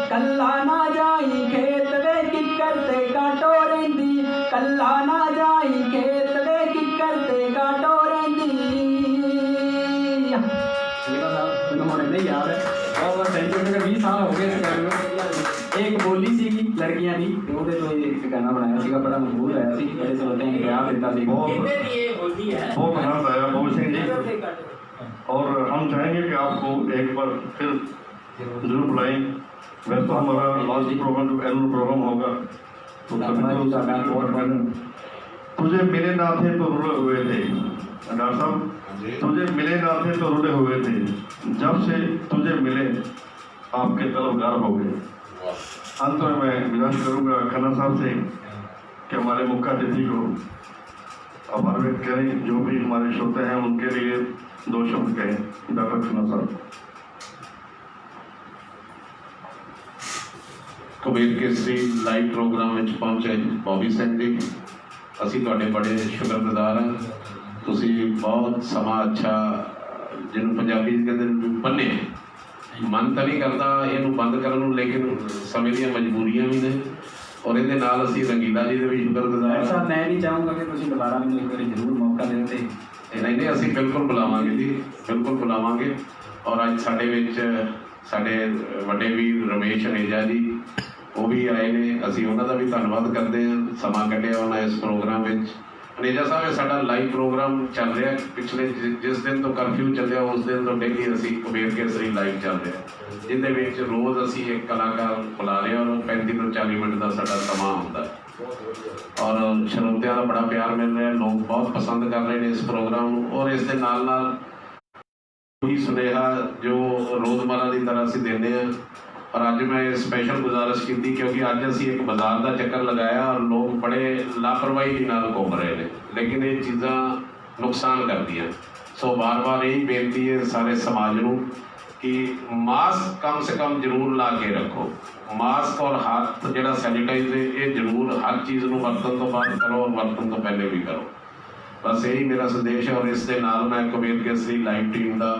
कल्ला ना जाई खेत में किक्कर ते काटो रहिंदी, कल्ला ना जाई खेत में किक्कर ते काटो रहिंदी। नहीं याद है, बहुत थैंक यू। 20 साल हो गए इस गाने में। एक बोली सी लड़कियां दी, ਉਹਦੇ ਤੋਂ ਇੱਕ गाना बनाया ਸੀਗਾ, बड़ा मशहूर होया सी, बड़े ਸਰੋਤਿਆਂ ने प्यार दिता सी। बहुत आनंद आया बोल सिंह जी, और हम चाहेंगे कि आपको एक बार फिर जरूर बुलाएं। वैसे तो हमारा लास्ट प्रोग्राम जो एनुअल प्रोग्राम होगा तो तुझे मिले ना थे तो रुले हुए थे डॉक्टर साहब, तुझे मिले ना थे तो रुले हुए थे, जब से तुझे मिले आपके तलबगार हो गए। अंत में मैं विनती करूँगा खन्ना साहब से कि हमारे मुख्य अतिथि को आभार व्यक्त करें, जो भी हमारे श्रोते हैं उनके लिए 2 शब्द कहें। डॉक्टर खन्ना साहब। कबीर केसरी लाइव प्रोग्राम में पहुंचे बॉबी सिंह जी, ਅਸੀਂ ਤੁਹਾਡੇ ਬੜੇ ਸ਼ੁਕਰਗੁਜ਼ਾਰ ਹਾਂ। ਤੁਸੀਂ ਬਹੁਤ ਸਮਾਂ ਅੱਛਾ, ਜਿਹਨੂੰ ਪੰਜਾਬੀ ਕਹਿੰਦੇ ਬੰਨੇ, ਮਨ ਤਾਂ ਨਹੀਂ ਕਰਦਾ ਇਹਨੂੰ ਬੰਦ ਕਰਨ ਨੂੰ, ਲੇਕਿਨ ਸਮੇਂ ਦੀਆਂ ਮਜਬੂਰੀਆਂ ਵੀ ਨੇ, ਔਰ ਇਹਦੇ ਨਾਲ ਅਸੀਂ ਰੰਗੀਲਾ ਜੀ ਦੇ ਵੀ ਸ਼ੁਕਰਗੁਜ਼ਾਰ ਹਾਂ। ਮੈਂ ਵੀ ਚਾਹੂੰਗਾ ਕਿ ਤੁਸੀਂ ਦੁਬਾਰਾ ਮੈਨੂੰ ਇੱਕ ਵਾਰੀ ਜ਼ਰੂਰ ਮੌਕਾ ਦਿਓ ਤੇ ਨਹੀਂ ਅਸੀਂ ਬਿਲਕੁਲ ਬੁਲਾਵਾਂਗੇ ਜੀ, ਬਿਲਕੁਲ ਬੁਲਾਵਾਂਗੇ। ਔਰ ਅੱਜ ਸਾਡੇ ਵਿੱਚ ਸਾਡੇ ਵੱਡੇ ਵੀਰ ਰਮੇਸ਼ ਅਨੇਜਾ ਜੀ ਉਹ ਵੀ ਆਏ ਨੇ, ਅਸੀਂ ਉਹਨਾਂ ਦਾ ਵੀ ਧੰਨਵਾਦ ਕਰਦੇ ਹਾਂ, ਸਮਾਂ ਕੱਢਿਆ ਉਹਨਾਂ ਇਸ ਪ੍ਰੋਗਰਾਮ ਵਿੱਚ। ਅਨੇਜਾ ਸਾਹਿਬ, ਇਹ ਸਾਡਾ ਲਾਈਵ ਪ੍ਰੋਗਰਾਮ ਚੱਲ ਰਿਹਾ ਪਿਛਲੇ ਜਿਸ ਦਿਨ ਤੋਂ ਕਰਫਿਊ ਚੱਲਿਆ ਉਸ ਦਿਨ ਤੋਂ ਡੇਲੀ ਅਸੀਂ ਕਬੀਰ ਕੇਸਰੀ ਲਾਈਵ ਚੱਲ ਰਿਹਾ, ਜਿਹਦੇ ਵਿੱਚ ਰੋਜ਼ ਅਸੀਂ ਇੱਕ ਕਲਾਕਾਰ ਬੁਲਾ ਰਹੇ ਹਾਂ ਔਰ 35 ਤੋਂ 40 ਮਿੰਟ ਦਾ ਸਾਡਾ ਸਮਾਂ ਹੁੰਦਾ ਔਰ ਸਰੋਤਿਆਂ ਦਾ ਬੜਾ ਪਿਆਰ ਮਿਲ ਰਿਹਾ, ਲੋਕ ਬਹੁਤ ਪਸੰਦ ਕਰ ਰਹੇ ਨੇ ਇਸ ਪ੍ਰੋਗਰਾਮ ਨੂੰ। ਔਰ ਇਸ ਦੇ ਨਾਲ ਨਾਲ ਉਹੀ ਸੁਨੇਹਾ ਜੋ ਰੋਜ਼ਮਰਾ ਦੀ ਤਰ੍ਹਾਂ ਅਸੀਂ ਦਿੰਦੇ ਹਾਂ। और अज मैं स्पैशल गुजारिश की क्योंकि अज असी एक बाजार का चक्कर लगाया और लोग बड़े लापरवाही के नाल घूम रहे हैं, लेकिन ये चीज़ा नुकसान करदियां। सो बार बार यही बेनती है सारे समाज को कि मास्क कम से कम जरूर ला के रखो, मास्क और हाथ जो सैनिटाइज है ये जरूर हर चीज़ को वरतन तो बाद करो और वरतन तो पहले भी करो। बस यही मेरा संदेश है। और इस दे नाल मैं कबीर केसरी लाइव टीम का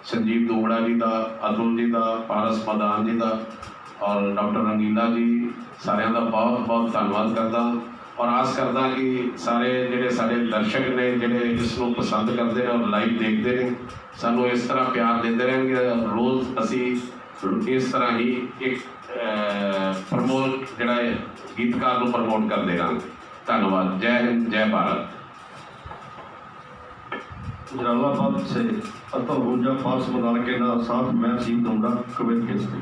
संजीव दुबड़ा जी का, अतुल जी का, पारस मदान जी का और डॉक्टर रंगीला जी, सारिਆਂ ਦਾ बहुत बहुत धन्यवाद करता और आस करता कि सारे ਜਿਹੜੇ ਸਾਡੇ दर्शक ने ਜਿਹੜੇ ਇਸ ਨੂੰ पसंद करते हैं और लाइव देखते हैं ਸਾਨੂੰ इस तरह प्यार देते रहेंगे। रोज़ ਅਸੀਂ इस तरह ही एक प्रमोट ਜਿਹੜਾ गीतकार ਨੂੰ प्रमोट करते रहेंगे। धन्यवाद। जय हिंद, जय भारत। जलालाबाद से अतुल हुजा, पारस मदान के साथ मैं सीम दूंगा कबीर केसरी।